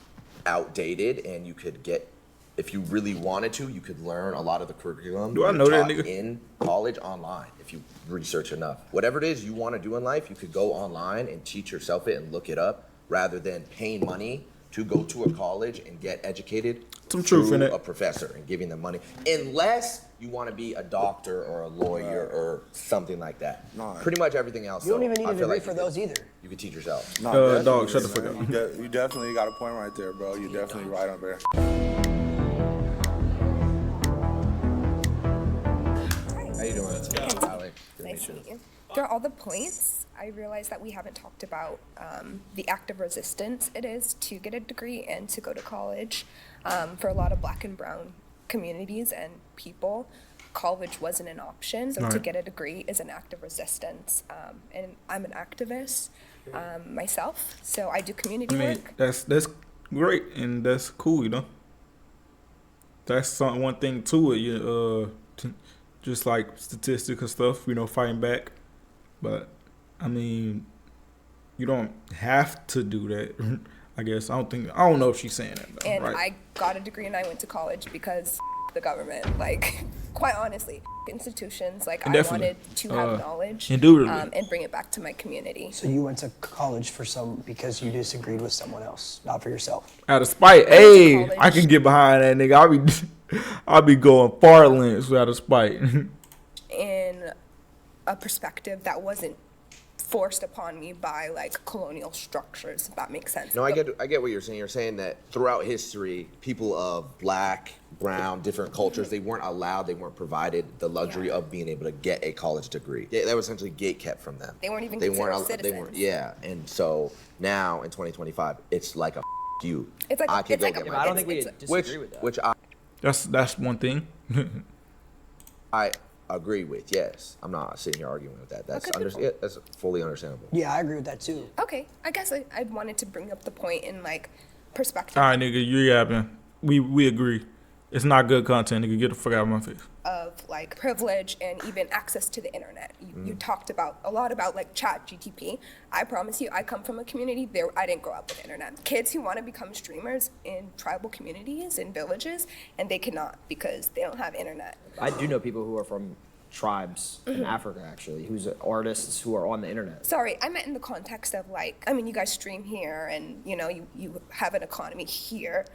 outdated, and you could get, if you really wanted to, you could learn a lot of the curriculum Do I know that taught nigga? in college online if you research enough. Whatever it is you want to do in life, you could go online and teach yourself it and look it up rather than paying money to go to a college and get educated. Some truth in through it. A professor and giving them money, unless you want to be a doctor or a lawyer or something like that. Pretty much everything else. You don't though, even need I a feel degree like for you those could- either. You can teach yourself. Dog, shut the fuck up. You definitely got a point right there, bro. You're definitely right on there. How you doing? Alex? Nice to meet you. Throughout all the points, I realized that we haven't talked about the act of resistance it is to get a degree and to go to college. For a lot of Black and brown communities and people, college wasn't an option. So to Right. get a degree is an act of resistance. And I'm an activist myself, so I do community I mean, work. that's great and that's cool, you know. That's one thing to it, just like statistical stuff, you know, fighting back. But I mean, you don't have to do that. I guess I don't know if she's saying that though, And right? I got a degree and I went to college because the government, like, quite honestly, institutions, like, I Definitely. wanted to have knowledge Indubitably. and bring it back to my community. So you went to college because you disagreed with someone else, not for yourself. Out of spite, hey, I can get behind that nigga. I'll be going far lengths out of spite. In a perspective that wasn't forced upon me by like colonial structures, if that makes sense. No, I get what you're saying. You're saying that throughout history, people of Black, brown, different cultures, they weren't allowed, they weren't provided the luxury of being able to get a college degree. That was essentially gate kept from them. They weren't even considered citizens. Yeah, and so now in 2025, it's like a you. It's like I could it's go like get a, my I don't think we it's- disagree with that. which That's one thing. I agree with. Yes, I'm not sitting here arguing with that. That's that's fully understandable. Yeah, I agree with that too. Okay, I guess I wanted to bring up the point in like perspective All right, nigga, you yapping. We agree. It's not good content, nigga. Get the fuck out of my face. of like privilege and even access to the internet. You talked about a lot about like chat GTP. I promise you, I come from a community there. I didn't grow up with internet. Kids who want to become streamers in tribal communities in villages, and they cannot because they don't have internet. I do know people who are from tribes in Africa, actually, who's artists who are on the internet. Sorry, I meant in the context of like, I mean, you guys stream here, and you know, you have an economy here.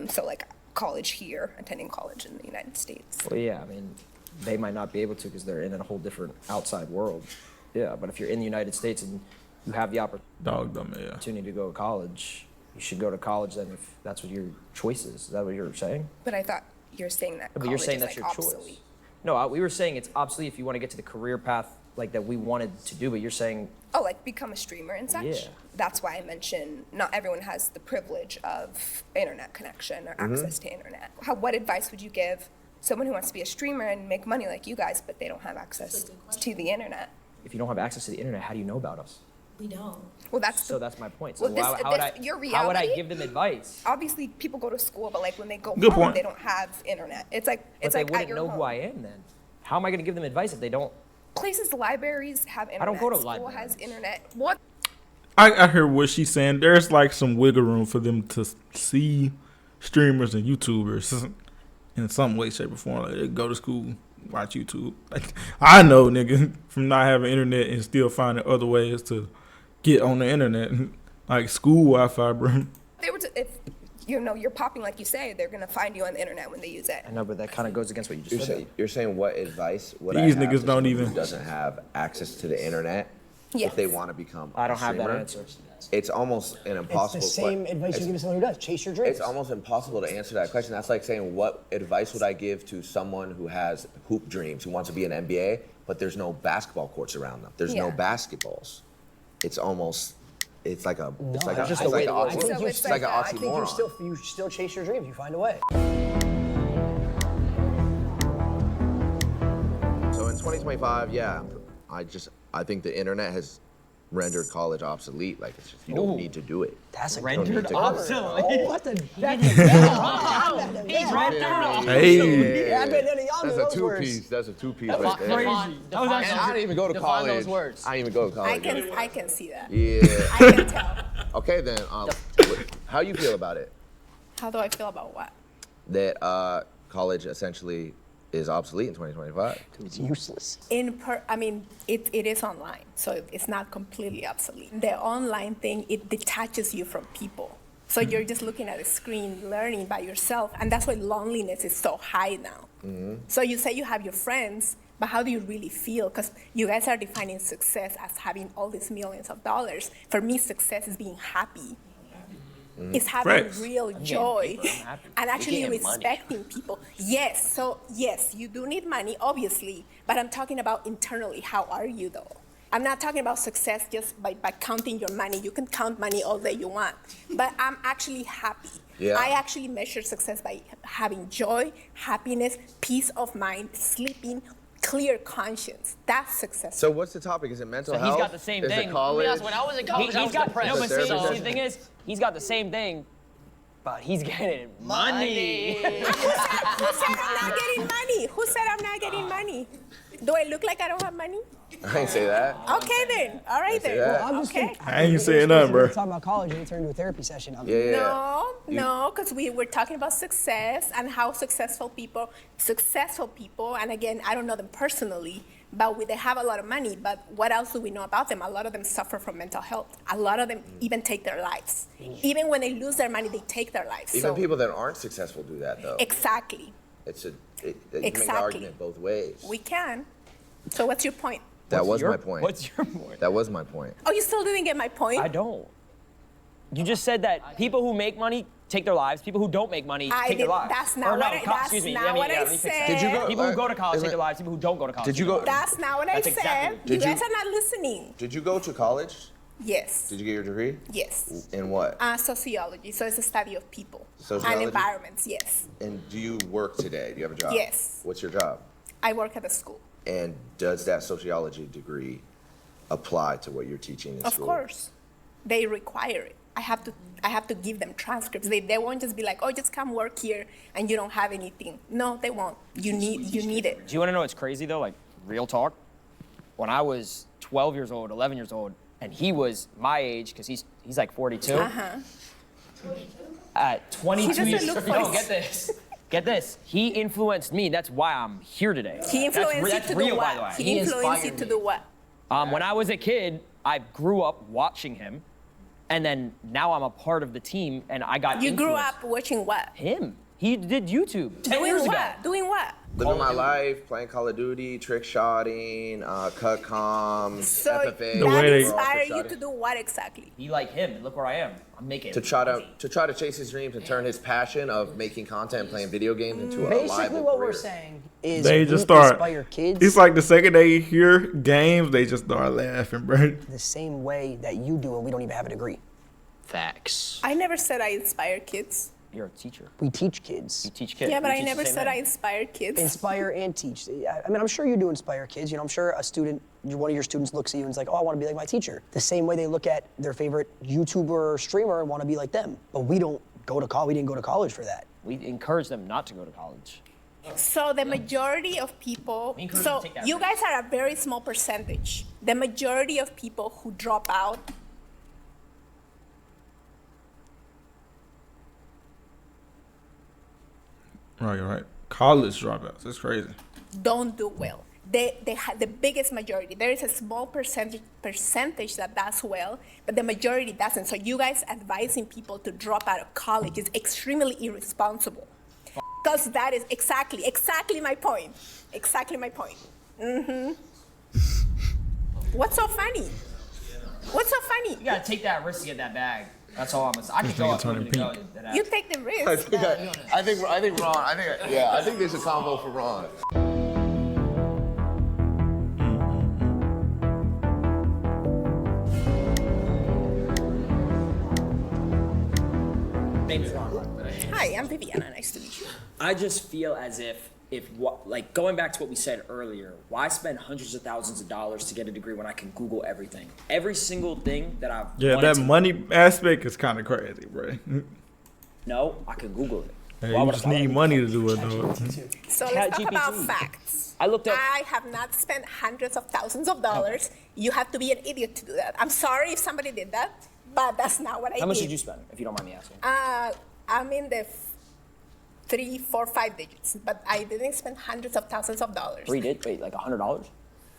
So like college here, attending college in the United States. Well, yeah, I mean, they might not be able to because they're in a whole different outside world. Yeah, but if you're in the United States and you have the opportunity to go to college, you should go to college then if that's what your choice is. Is that what you're saying? But I thought you're saying that But college you're saying is that's like your obsolete. choice. No, we were saying it's obsolete if you want to get to the career path like that we wanted to do, but you're saying Oh, like become a streamer and such? Yeah. That's why I mentioned not everyone has the privilege of internet connection or access to internet. What advice would you give someone who wants to be a streamer and make money like you guys, but they don't have access to the internet? if you don't have access to the internet, how do you know about us? We don't. Well, that's So that's my point. So well, how would I, your how would I reality- give them advice? Obviously, people go to school, but like when they go Good home, point. they don't have internet. It's like But it's they like at wouldn't your know home. who I am then. How am I going to give them advice if they don't Places, libraries have internet. I don't go to School libraries. has internet. What? I hear what she's saying. There's like some wiggle room for them to see streamers and YouTubers in some way, shape, or form. Like they go to school, watch YouTube. Like I know, nigga, from not having internet and still finding other ways to get on the internet, like school Wi-Fi, bro. They were if you're popping like you say, they're gonna find you on the internet when they use it. I know, but that kind of goes against what you just said. You're saying what advice would These I have niggas to don't someone even- who doesn't have access to the internet Yes. if they want to become I don't a have that streamer? answer. It's almost an It's impossible the same advice you give to someone who does. Chase your dreams. It's almost impossible to answer that question. That's like saying, what advice would I give to someone who has hoop dreams, who wants to be an NBA, but there's no basketball courts around them. There's no Yeah. basketballs. It's almost, it's like a, it's like I a, think it's like an you- oxymoron. I think you still chase your dreams. You find a way. So in 2025, yeah, I think the internet has rendered college obsolete. Like it's just, you don't need to do it. That's a You don't need rendered to go. obsolete. Oh, what the? Hey. Yeah, I bet none of y'all knew That's a those words. two-piece. That's a two-piece right there. Crazy. And I didn't even go to Define college. those words. I didn't even go to college. I can see that. Yeah. I can tell. Okay then. How you feel about it? How do I feel about what? That college essentially is obsolete in 2025. It's useless. It is online, so it's not completely obsolete. The online thing, it detaches you from people. So you're just looking at a screen, learning by yourself, and that's why loneliness is so high now. So you say you have your friends, but how do you really feel? Because you guys are defining success as having all these millions of dollars. For me, success is being happy. It's having Facts. real joy and actually getting money. respecting people. Yes, so yes, you do need money, obviously, but I'm talking about internally. How are you though? I'm not talking about success just by counting your money. You can count money all day you want, but I'm actually happy. Yeah. I actually measure success by having joy, happiness, peace of mind, sleeping, clear conscience. That's success. So what's the topic? Is it mental So health? he's got the same is thing. It college? Yes, when I was in college, I He's was got depressed. no, but Therapy see, the session. thing is, he's got the same thing, but he's getting money. Who said I'm not getting money? Who said I'm not getting money? Do I look like I don't have money? I didn't say that. Okay then. All right say then. that. I'm just Okay. I ain't saying nothing, bro. We're talking about college and it turned into a therapy session. Yeah. No, because we were talking about success and how successful people, and again, I don't know them personally, but they have a lot of money, but what else do we know about them? A lot of them suffer from mental health. A lot of them even take their lives. Even when they lose their money, they take their lives. Even So- people that aren't successful do that though. Exactly. You can make the Exactly. argument both ways. We can. So what's your point? That was your- my point. What's your point? That was my point. Oh, you still didn't get my point? I don't. You just said that people who make money take their lives. People who don't make money I take their did- lives. that's not Or no, what I- that's excuse me. not let me, what I let me fix that. said. Did you go- People who go to college is take it- their lives. People who don't go to college. Did you take their go- lives. That's not what I That's said. exactly- You Did you- guys are not listening. Did you go to college? Yes. Did you get your degree? Yes. In what? Sociology. So it's a study of people Sociology? and environments. Yes. And do you work today? Do you have a job? Yes. What's your job? I work at a school. And does that sociology degree apply to what you're teaching in Of school? course, they require it. I have to give them transcripts. They won't just be like, oh, just come work here and you don't have anything. No, they won't. You need it. Do you want to know what's crazy though? Like real talk. When I was 12 years old, 11 years old, and he was my age because he's like 42. At 22 He doesn't years look no, 40. get this. Get this. He influenced me. That's why I'm here today. He influenced that's you to real, do by the way. what? He influenced you to do what? When I was a kid, I grew up watching him, and then now I'm a part of the team, and I got You grew influenced. up watching what? Him. He did YouTube 10 Doing years what? ago. Doing what? Living my life, playing Call of Duty, trick shotting, cut comms, So FFA. that overall inspired trick you shotting. to do what exactly? Be like him, and look where I am. I'm making To try to chase his dreams and turn his passion of making content and playing video games into a Basically, liable what career. we're saying is They we just start. inspire kids It's like the second they hear games, they just start laughing, bro. the same way that you do, and we don't even have a degree. Facts. I never said I inspire kids. You're a teacher. We teach kids. You teach kids. Yeah, but We I teach the never same said thing. I inspired kids. Inspire and teach. I mean, I'm sure you do inspire kids. You know, I'm sure a student, one of your students looks at you and is like, oh, I want to be like my teacher. The same way they look at their favorite YouTuber or streamer and want to be like them. But we don't go to college. We didn't go to college for that. We encourage them not to go to college. So the majority of people, so you guys are a very small percentage. The majority of people who drop out Right. College dropouts. It's crazy. don't do well. They have the biggest majority. There is a small percentage that does well, but the majority doesn't. So you guys advising people to drop out of college is extremely irresponsible. Because that is exactly my point. Exactly my point. What's so funny? What's so funny? You gotta take that risk to get that bag. That's all I'm gonna say. I can go up and go. You take the risk. I think Ron. I think there's a combo for Ron. Name's Ron. Hi, I'm Viviana. Nice to meet you. I just feel as if like going back to what we said earlier, why spend hundreds of thousands of dollars to get a degree when I can Google everything? Every single thing that I've that money aspect is kind of crazy, bro. No, I can Google it. Hey, you just need money to do it, though. So let's talk about facts. I have not spent hundreds of thousands of dollars. You have to be an idiot to do that. I'm sorry if somebody did that, but that's not what I did. How much did you spend, if you don't mind me asking? I'm in the 3, 4, 5 digits, but I didn't spend hundreds of thousands of dollars. Wait, like $100?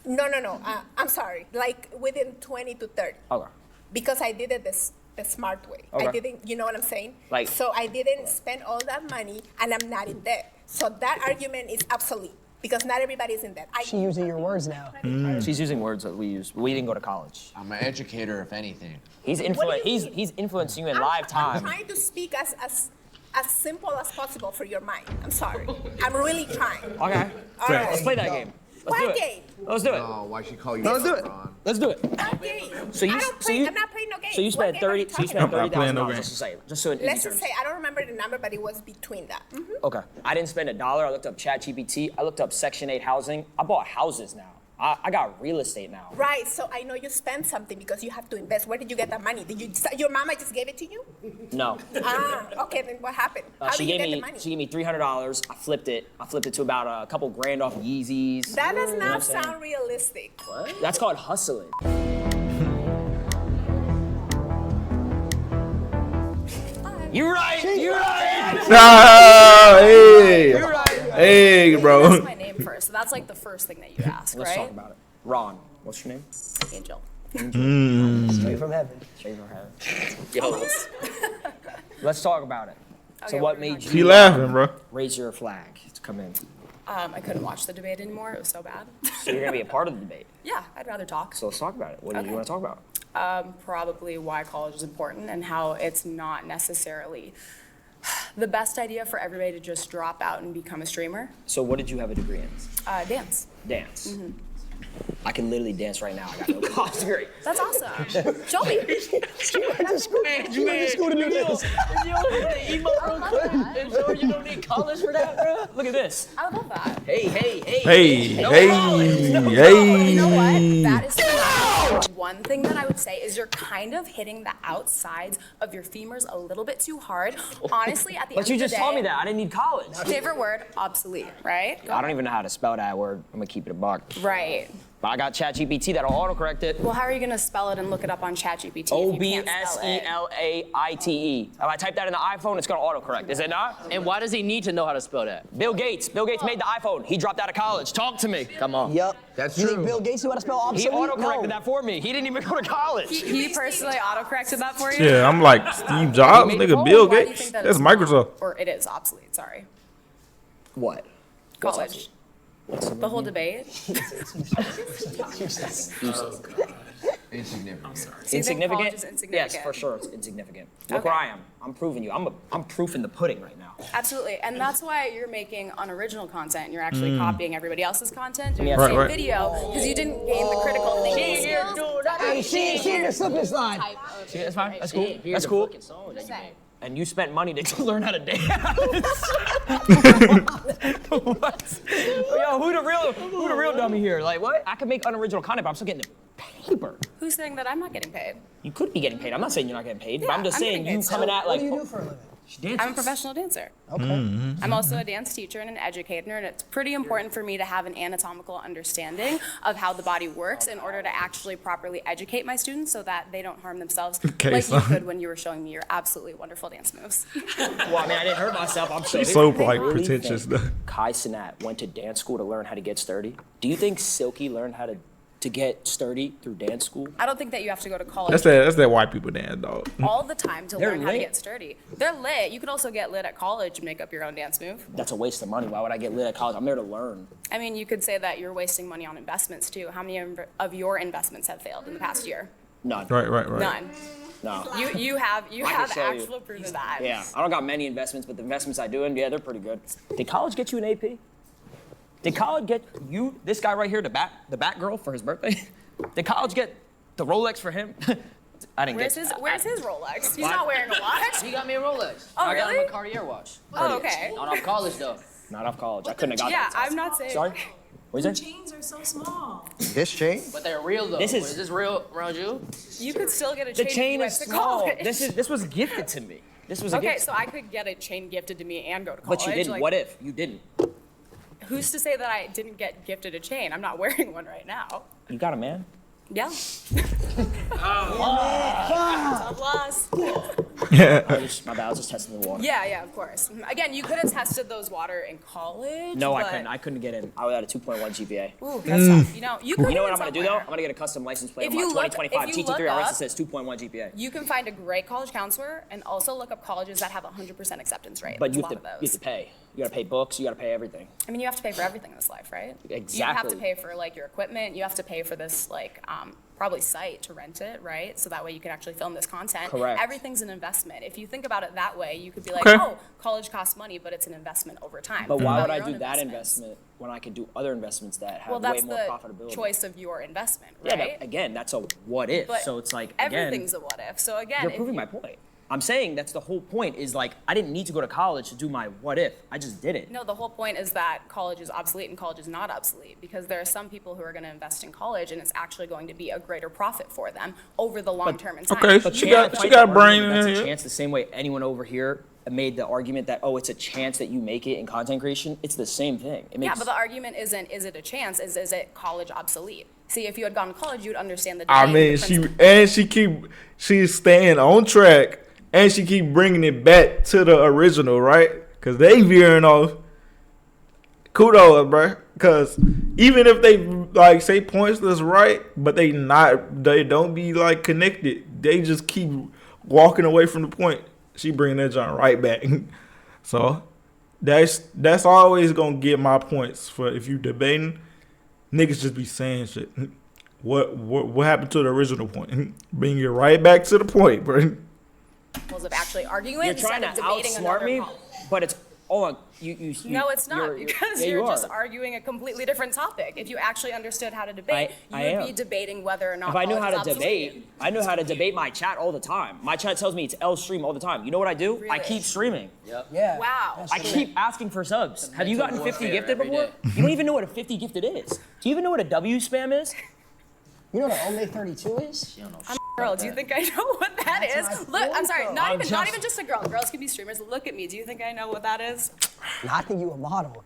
No. I'm sorry, like within 20 to 30. Okay. Because I did it the smart way. Okay. I didn't, you know what I'm saying? Like- so I didn't spend all that money and I'm not in debt. So that argument is obsolete because not everybody is in debt. She's using your words now. She's using words that we use. We didn't go to college. I'm an educator, if anything. He's He's influencing you in live time. I'm trying to speak as simple as possible for your mind. I'm sorry. I'm really trying. Okay. All right. Let's play that game. Let's do What it. game? Let's do it. Oh, why she call you? Let's do it. Ron? Let's do it. What game? So you, I don't so play, you, I'm not playing no game. So you spent $30,000 just to say, just so in easy Let's just terms. say, I don't remember the number, but it was between that. Okay. I didn't spend $1. I looked up ChatGPT. I looked up Section 8 housing. I bought houses now. I got real estate now. Right, so I know you spent something because you have to invest. Where did you get that money? Your mama just gave it to you? No. Okay, then what happened? How She did you gave get the me money? she gave me $300. I flipped it to about a couple grand off Yeezys. That does You know what not I'm saying? sound realistic. What? That's called hustling. You're right. You're right. Hey. You're right. Hey, bro. That's my name first. So that's like the first thing that you ask, Let's right? talk about it. Ron, what's your name? Angel. Straight from heaven. Straight from heaven. Yo. Let's talk about it. So Okay, what we're made not- you She laughing, bro. raise your flag to come in? I couldn't watch the debate anymore. It was so bad. So you're gonna be a part of the debate. Yeah, I'd rather talk. So let's talk about it. What do you Okay. want to talk about? Probably why college is important and how it's not necessarily the best idea for everybody to just drop out and become a streamer. So what did you have a degree in? Dance. Dance. Mm-hmm. I can literally dance right now. I got no college degree. That's awesome. Show me. She went to school to do this. You don't need college for that, bro. Look at this. I love that. Hey. You know what? That is one thing that I would say is you're kind of hitting the outsides of your femurs a little bit too hard. Honestly, at the But end you of the just day, told me that. I didn't need college. favorite word, obsolete, right? I don't even know how to spell that word. I'm gonna keep it a buck. Right. But I got ChatGPT that'll autocorrect it. Well, how are you going to spell it and look it up on ChatGPT if you can't spell it? OBSELAITE. If I type that in the iPhone, it's gonna autocorrect. Is it not? And why does he need to know how to spell that? Bill Gates. Bill Gates made the iPhone. He dropped out of college. Talk to me. Come on. Yep. That's You true. think Bill Gates knew how to spell He obsolete? autocorrected No. that for me. He didn't even go to college. He personally autocorrected that for you? Yeah, I'm like Steve Jobs, nigga. Bill Why do you Gates. think that That's it's not? Microsoft. Or it is obsolete, sorry. What? College. The whole debate. Insignificant. So you think Insignificant? college is insignificant? Yes, for sure it's insignificant. Look Okay. where I am. I'm proving you. I'm proof in the pudding right now. Absolutely, and that's why you're making unoriginal content. You're actually copying everybody else's content, doing Yeah. the same Right. video, because you didn't gain the critical thinking skills. Hey, she in the slip and slide. See, that's fine. That's cool. That's cool. And you spent money to learn how to dance. What? Yo, who the real dummy here? Like what? I can make unoriginal content, but I'm still getting paper. Who's saying that I'm not getting paid? You could be getting paid. I'm not saying you're not getting paid, but Yeah, I'm just I'm saying getting you paid. coming at like. What do you do for a living? She dances. I'm a professional dancer. Okay. I'm also a dance teacher and an educator, and it's pretty important for me to have an anatomical understanding of how the body works in order to actually properly educate my students so that they don't harm themselves Okay, like so- you could when you were showing me your absolutely wonderful dance moves. Well, I mean, I didn't hurt myself. I'm sure. She's so, Do you like, really pretentious, think though. Kai Cenat went to dance school to learn how to get sturdy. Do you think Silky learned how to get sturdy through dance school? I don't think that you have to go to college That's that white people dance, dog. all the time to They're learn how to lit. get sturdy. They're lit. You could also get lit at college and make up your own dance move. That's a waste of money. Why would I get lit at college? I'm there to learn. I mean, you could say that you're wasting money on investments too. How many of your investments have failed in the past year? None. Right. None. No. You have I can have show you. actual proof of that. Yeah, I don't got many investments, but the investments I do, and yeah, they're pretty good. Did college get you an AP? Did college get you, this guy right here, the bat girl for his birthday? Did college get the Rolex for him? I didn't Where's get his Rolex? He's What? not wearing a watch. He got me a Rolex. Oh, I got him really? a Cartier watch. Oh, okay. Not off college though. Not off college. I couldn't have got Yeah, that. I'm not saying. Sorry? What is that? Chains are so small. This chain? But they're real though. This is- Is this real around you? You could still get a The chain. if chain you went is to small. college. This was gifted to me. This was a Okay, gift. so I could get a chain gifted to me and go to college. But you didn't. Like, What if you didn't? Who's to say that I didn't get gifted a chain? I'm not wearing one right now. You got a man? Yeah. Oh. Loss. My bad. I was just testing the water. Yeah, of course. Again, you could have tested those water in college. No, I but- couldn't. I couldn't get in. I was at a 2.1 GPA. Ooh, that's tough. You could You know what get I'm gonna do though? somewhere. I'm gonna get a custom license plate If on my you look- 2025 if you TT3 look RS that up- says 2.1 GPA. You can find a great college counselor and also look up colleges that have 100% acceptance rate. But There's you a have, lot to, of you those. have to pay. You gotta pay books. You gotta pay everything. I mean, you have to pay for everything in this life, right? You have Exactly. to pay for like your equipment. You have to pay for this probably site to rent it, right? So that way you can actually film this content. Correct. Everything's an investment. If you think about it that way, you could be like, Okay. oh, college costs money, but it's an investment over time. But Think why about would I your do own that investments. investment when I could do other investments that have Well, way that's more the profitability? choice of your investment, Yeah, right? but again, that's a what if. But So it's like everything's again, a what if. So again, you're if proving you- my point. I'm saying that's the whole point. Is like I didn't need to go to college to do my what if. I just did it. No, the whole point is that college is obsolete and college is not obsolete because there are some people who are going to invest in college and it's actually going to be a greater profit for them over the long term in time. Okay, But she you can't got fight a the brain argument in that there. That's a Yeah. chance. The same way anyone over here made the argument that it's a chance that you make it in content creation. It's the same thing. It makes Yeah, but the argument isn't is it a chance, is it college obsolete? See, if you had gone to college, you'd understand the I debate, mean, the principle. she's staying on track, and she keep bringing it back to the original, right? Cause they veering off. Kudos, bro. Cause even if they like say points that's right, but they don't be like connected. They just keep walking away from the point. She bringing that joint right back. So that's always gonna get my points for if you debating. Niggas just be saying shit. What happened to the original point? Bring it right back to the point, bro. Of actually arguing You're trying to instead of debating outsmart another me, problem. but it's you. No, it's not you're- because yeah, you're you just are. arguing a completely different topic. If you actually understood how to debate, I you would am. be debating whether or not. If I knew how college to is obsolete. debate, I know how to debate my chat all the time. My chat tells me it's L stream all the time. You know what I do? I Really? keep streaming. Yep. Yeah. Wow. I keep asking for subs. Have you gotten 50 warfare gifted every before? day. You don't even know what a 50 gifted is. Do you even know what a W spam is? You know what an Omni 32 is? I'm a girl. Do you think I know what that That's is? my Look, I'm point, sorry. though. Not I'm even just a girl. Girls can be streamers. Look at me. Do you think I know what that is? I think you a model.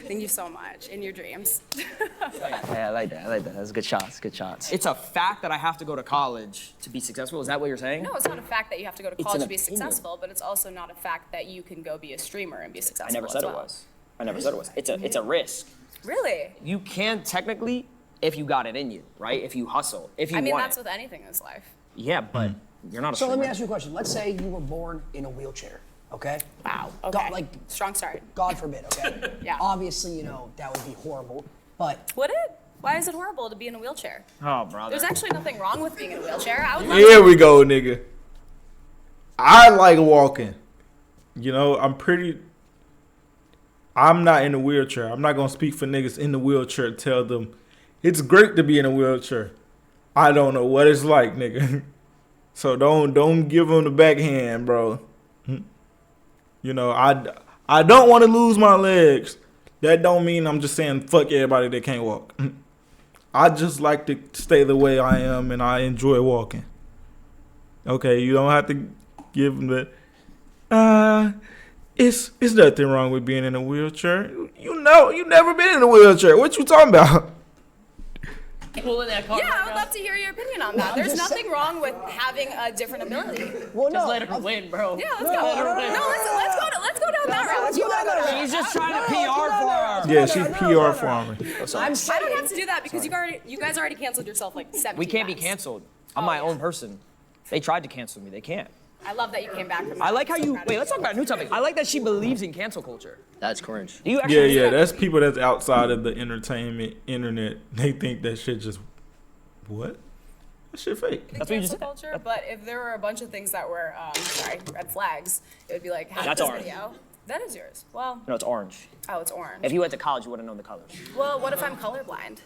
Thank you so much. In your dreams. Yeah, I like that. That's good shots. Good shots. It's a fact that I have to go to college to be successful. Is that what you're saying? No, it's not a fact that you have to go to It's college an to be opinion. successful, but it's also not a fact that you can go be a streamer and be I successful. never said as it well. was. I never said it was. It's a risk. Really? You can technically if you got it in you, right? If you hustle, if you I mean, want that's it. with anything in this life. Yeah, but you're not a So let me streamer. ask you a question. Let's say you were born in a wheelchair, okay? Wow. Okay. God, like Strong start. God forbid, okay? Yeah. Obviously, you know, that would be horrible, but Would it? Why is it horrible to be in a wheelchair? Oh, brother. There's actually nothing wrong with being in a wheelchair. I would love Here we go, nigga. I like walking. You know, I'm not in a wheelchair. I'm not gonna speak for niggas in the wheelchair. Tell them it's great to be in a wheelchair. I don't know what it's like, nigga. So don't give them the backhand, bro. You know, I don't want to lose my legs. That don't mean I'm just saying fuck everybody that can't walk. I just like to stay the way I am, and I enjoy walking. Okay, you don't have to give them the. It's nothing wrong with being in a wheelchair. You never been in a wheelchair. What you talking about? Pulling that car. Yeah, I would love to hear your opinion on that. There's nothing wrong with having a different ability. Well, Just let her win, bro. Yeah, let's go. Let's go down that route. She's just trying to PR for her. Yeah, she's PR for me. I don't have to do that because you guys already canceled yourself like 17 We can't be times. canceled. I'm my own person. They tried to cancel me. They can't. I love that you came back from I that. like how I'm so you. proud of Wait, let's talk about a new topic. I like that she believes in cancel culture. That's cringe. Do you actually? Yeah, that's people that's outside of the entertainment internet. They think that shit just what? That shit fake. That's cancel culture, but if there were a bunch of things that were, red flags, it would be like, how That's this ours. video? That is yours. Well, No, it's orange. oh, it's orange. If you went to college, you would have known the colors. Well, what if I'm colorblind?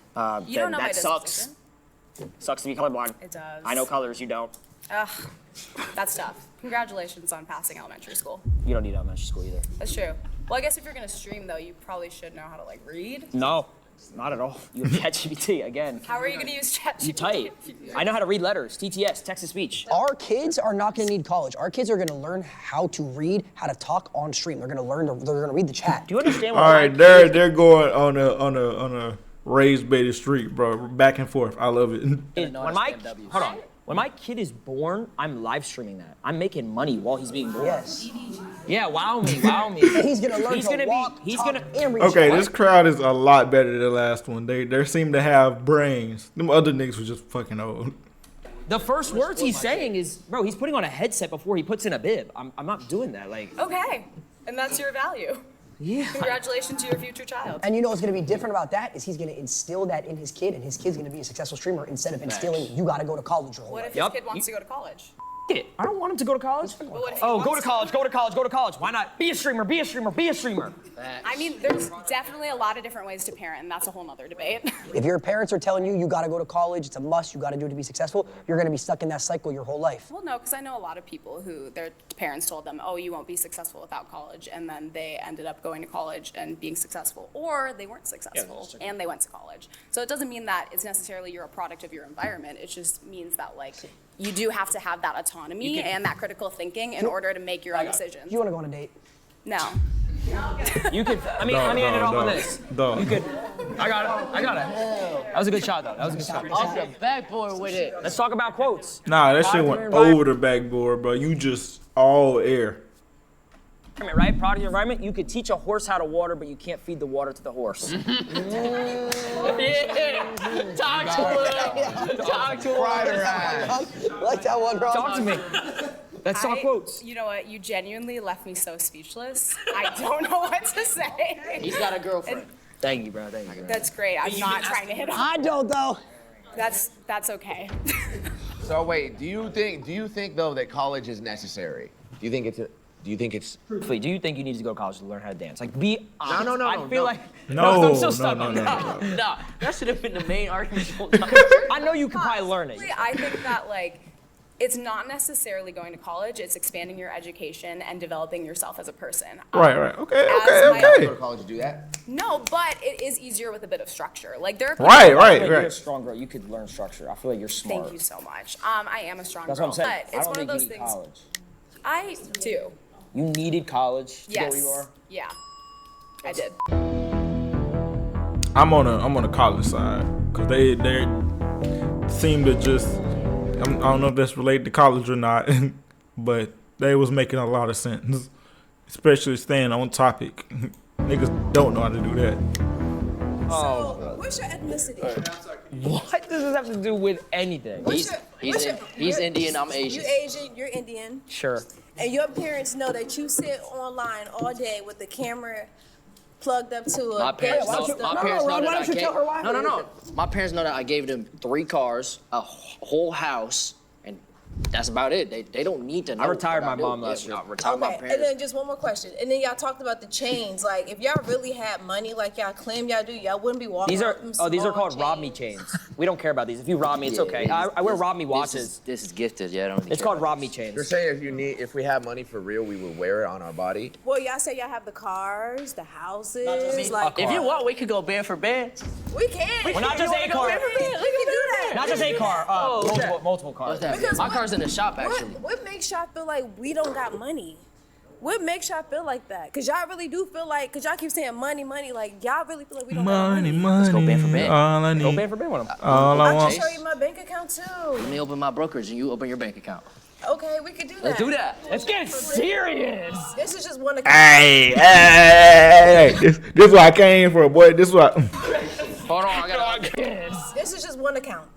You don't know my that sucks. disposition. Sucks to be colorblind. It does. I know colors. You don't. Ugh, that's tough. Congratulations on passing elementary school. You don't need elementary school either. That's true. Well, I guess if you're gonna stream though, you probably should know how to read. No, not at all. You have ChatGPT again. How are you gonna use ChatGPT? You type. I know how to read letters. TTS, text to speech. Our kids are not going to need college. Our kids are going to learn how to read, how to talk on stream. They're going to learn. They're going to read the chat. Do you understand? All right, they're going on a raised beta street, bro. Back and forth. I love it. When my kid is born, I'm live streaming that. I'm making money while he's being born. Yes. Yeah, wow me. And he's going to learn to walk, talk, and read. Okay, this crowd is a lot better than the last one. They seem to have brains. Them other niggas were just fucking old. The first words he's saying is, bro, he's putting on a headset before he puts in a bib. I'm not doing that. Okay, and that's your value. Yeah. Congratulations to your future child. And you know what's going to be different about that is he's going to instill that in his kid, and his kid's going to be a successful streamer instead of instilling you got to go to college your whole What life. if his kid wants to go to college? It. I don't want him to go to college. But what if he Go to wants college, go to college, go to college. Why not? Be a streamer, be a streamer, be a streamer. I mean, there's definitely a lot of different ways to parent, and that's a whole nother debate. If your parents are telling you got to go to college, it's a must, you got to do it to be successful, you're going to be stuck in that cycle your whole life. Well, no, because I know a lot of people who their parents told them, oh, you won't be successful without college, and then they ended up going to college and being successful, or they weren't successful and they went to college. So it doesn't mean that it's necessarily you're a product of your environment. It just means that you do have to have that autonomy and that critical thinking in order to make your own decisions. You want to go on a date? No. You could, let me end it off on this. Dog. You could, I got it. That was a good shot though, that was a good shot. Off the backboard with it. Let's talk about quotes. Nah, that shit went over the backboard, bro. You just all air. Right? Product of your environment. You could teach a horse how to water, but you can't feed the water to the horse. Yeah. Talk to him. Talk to him. Like that one, bro. Talk to me. Let's talk quotes. You know what? You genuinely left me so speechless. I don't know what to say. He's got a girlfriend. Thank you, bro. Thank you, bro. That's great. I'm not trying to hit on. I don't, though. That's okay. So wait, do you think though that college is necessary? Do you think it's Truthfully, do you think you need to go to college to learn how to dance? Be honest. No, I feel like No, I'm still stuck on that. Nah, that should have been the main argument. I know you could probably learn it. I think that it's not necessarily going to college. It's expanding your education and developing yourself as a person. Right. Okay. go to college to do that? No, but it is easier with a bit of structure. There are Right. You're a strong girl. You could learn structure. I feel like you're smart. Thank you so much. I am a strong That's girl, what I'm saying. but it's I one don't of think those you need things. college. I do. You needed college to Yes. go where you are? Yeah. I did. I'm on the college side because they seem to just I don't know if that's related to college or not, but they was making a lot of sense, especially staying on topic. Niggas don't know how to do that. So, what's your ethnicity? What does this have to do with anything? He's Indian, I'm Asian. You Asian, you're Indian. Sure. And your parents know that you sit online all day with the camera plugged up to a My parents know that I gave. tell her why? No. My parents know that I gave them 3 cars, a whole house, and That's about it. They don't need to know. I retired what my I mom do. last year. I retired my Okay, parents. and then just one more question. And then y'all talked about the chains. Like, if y'all really had money, like y'all claim y'all do, y'all wouldn't be walking. These are around with them these are small called rob me chains. We don't care about these. If you rob me, it's okay. I wear rob me watches. This is gifted. Yeah, I don't. Really It's care called about rob me this. chains. You're saying if we had money for real, we would wear it on our body? Well, y'all say y'all have the cars, the houses. Like, If you want, we could go band for band. we can. Well, not just a car. We can do that. Not just a car. Multiple cars. Because My car's in the shop actually. What makes y'all feel like we don't got money? What makes y'all feel like that? Cause y'all really do feel like, cause y'all keep saying money, like y'all really feel like we don't got money. Let's go band for band. All I need. Go band for band with them. All I I want. can show you my bank account too. Let me open my brokerage and you open your bank account. Okay, we could do that. Let's do that. Let's get serious. This is just one account. Hey. This is what I came for, boy. This is what. Hold on, I gotta. This is just one account.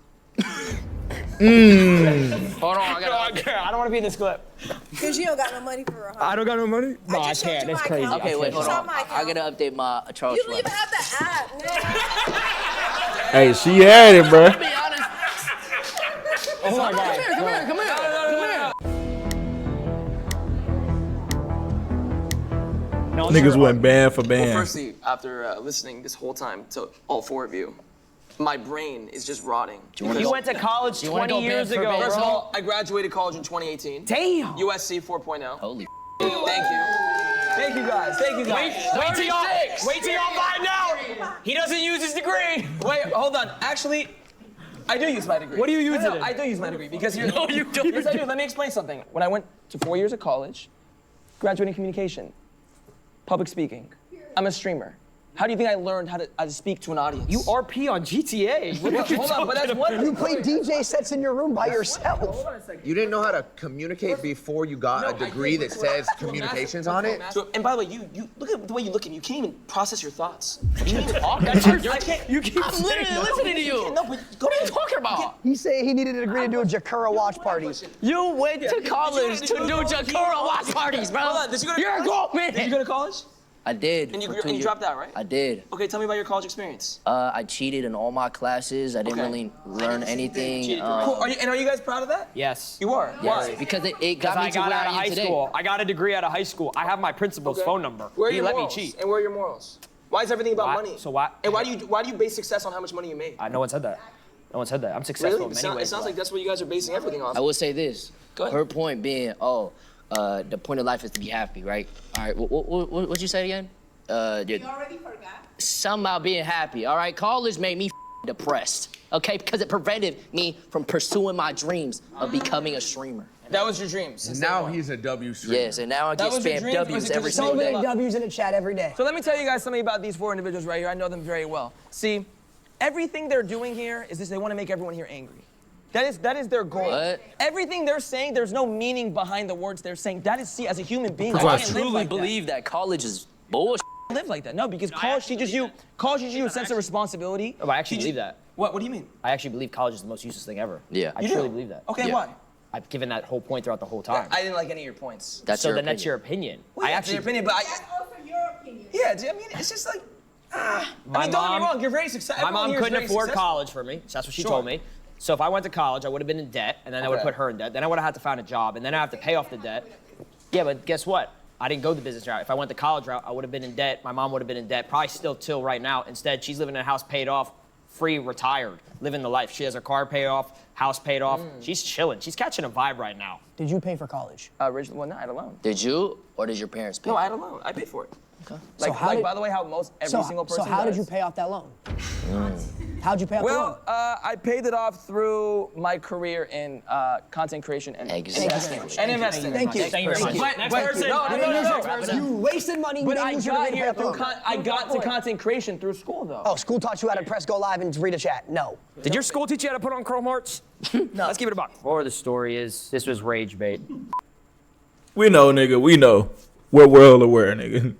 Hold on, I gotta. I don't want to be in this clip. Cause you don't got no money for a I don't got no money. No, I just showed can't. you That's my crazy. account. Okay, wait, hold Show on. my I account. gotta update my Charles. You don't even have the app. Man. Hey, she had it, bro. To be honest. Oh my God. Come here. Niggas went band for band. Well, firstly, after listening this whole time to all four of you, my brain is just rotting. You went to college 20 years ago, First of bro. all, I graduated college in 2018. Damn. USC 4.0. Holy. Thank you. Thank you guys. Thank you guys. Wait till y'all find out. He doesn't use his degree. Wait, hold on. Actually, I do use my degree. What do you use it in? I do use my degree because you're. No, you don't. Yes, I do. Let me explain something. When I went to 4 years of college, graduating communication, public speaking, I'm a streamer. How do you think I learned how to speak to an audience? You RP on GTA. What are you Hold on, but that's talking one. about? You play DJ sets in your room by yourself. Hold on a second. You didn't know how to communicate before you got a degree that says communications on it? So, and by the way, you look at the way you look at me. You can't even process your thoughts. You can't even talk. You keep I'm literally listening to you. No, but What are you talking about? He's saying he needed a degree to do a Jakura watch party. You went to college to do Jakura watch parties, bro. Hold on, did you go to You're a college? grown man. Did you go to college? I did. And you for 2 years. dropped out, right? I did. Okay, tell me about your college experience. I cheated in all my classes. I didn't Okay. really learn anything. Cool. Are you guys proud of that? Yes. You are. Yes, Why? because it Because got me I to got where out I of am high today. school. I got a degree out of high school. I have my principal's Okay. phone number. Where are He your let me morals? cheat. And where are your morals? Why is everything about Why- money? so why- And why do you base success on how much money you made? No one said that. No one said that. I'm successful Really? in many ways. It sounds like that's what you guys are basing everything off. I will say this. Go ahead. Her point being, the point of life is to be happy, right? All right. What'd you say again? You already forgot. Something about being happy. All right. College made me depressed. Okay, because it prevented me from pursuing my dreams of becoming a streamer. That was your dreams. And now he's a W streamer. Yes, and now I That get was your spammed dream, or is W's it 'cause every it's single So day. many W's in the chat every day. So let me tell you guys something about these four individuals right here. I know them very well. See, everything they're doing here is this: they want to make everyone here angry. That is their goal. What? Everything they're saying, there's no meaning behind the words they're saying. That is, see, as a human being, I can't live truly like believe that college is bullshit. live like that. No, because college teaches you a sense of responsibility. Oh, I actually believe that. What do you mean? I actually believe college is the most useless thing ever. Yeah. I You truly do? believe that. Okay, Yeah. why? I've given that whole point throughout the whole time. I didn't like any of your points. That's so your then that's opinion. your opinion. Well, I yeah, actually. your opinion, but That's also your opinion. yeah, I mean, it's just like, I My mean, don't get mom- me wrong, you're very successful. My mom couldn't afford college for me, so that's what she Sure. told me. So if I went to college, I would have been in debt, and then I would have Okay. put her in debt. Then I would have had to find a job, and then I have to pay off the debt. Yeah, but guess what? I didn't go the business route. If I went the college route, I would have been in debt. My mom would have been in debt, probably still till right now. Instead, she's living in a house paid off, free, retired, living the life. She has her car paid off, house paid off. She's chilling. She's catching a vibe right now. Did you pay for college? Originally, well, no, I had a loan. Did you, or did your parents pay? No, I had a loan. I paid for it. Okay. So how did- by the way, how most every single person So how did does. you pay off that loan? How'd you pay off the loan? Well, I paid it off through my career in content creation and Exactly. and investing. Thank you. Thank you very much. Next person. No. You wasted money. But you I didn't use your got degree to here pay off the through loan. I got to content creation through school though. Oh, school taught you how to press go live and read a chat. No. Did your school teach you how to put on Chrome Hearts? No. Let's keep it a buck. Or the story is, this was rage bait. We know, nigga. We know. We're well aware, nigga.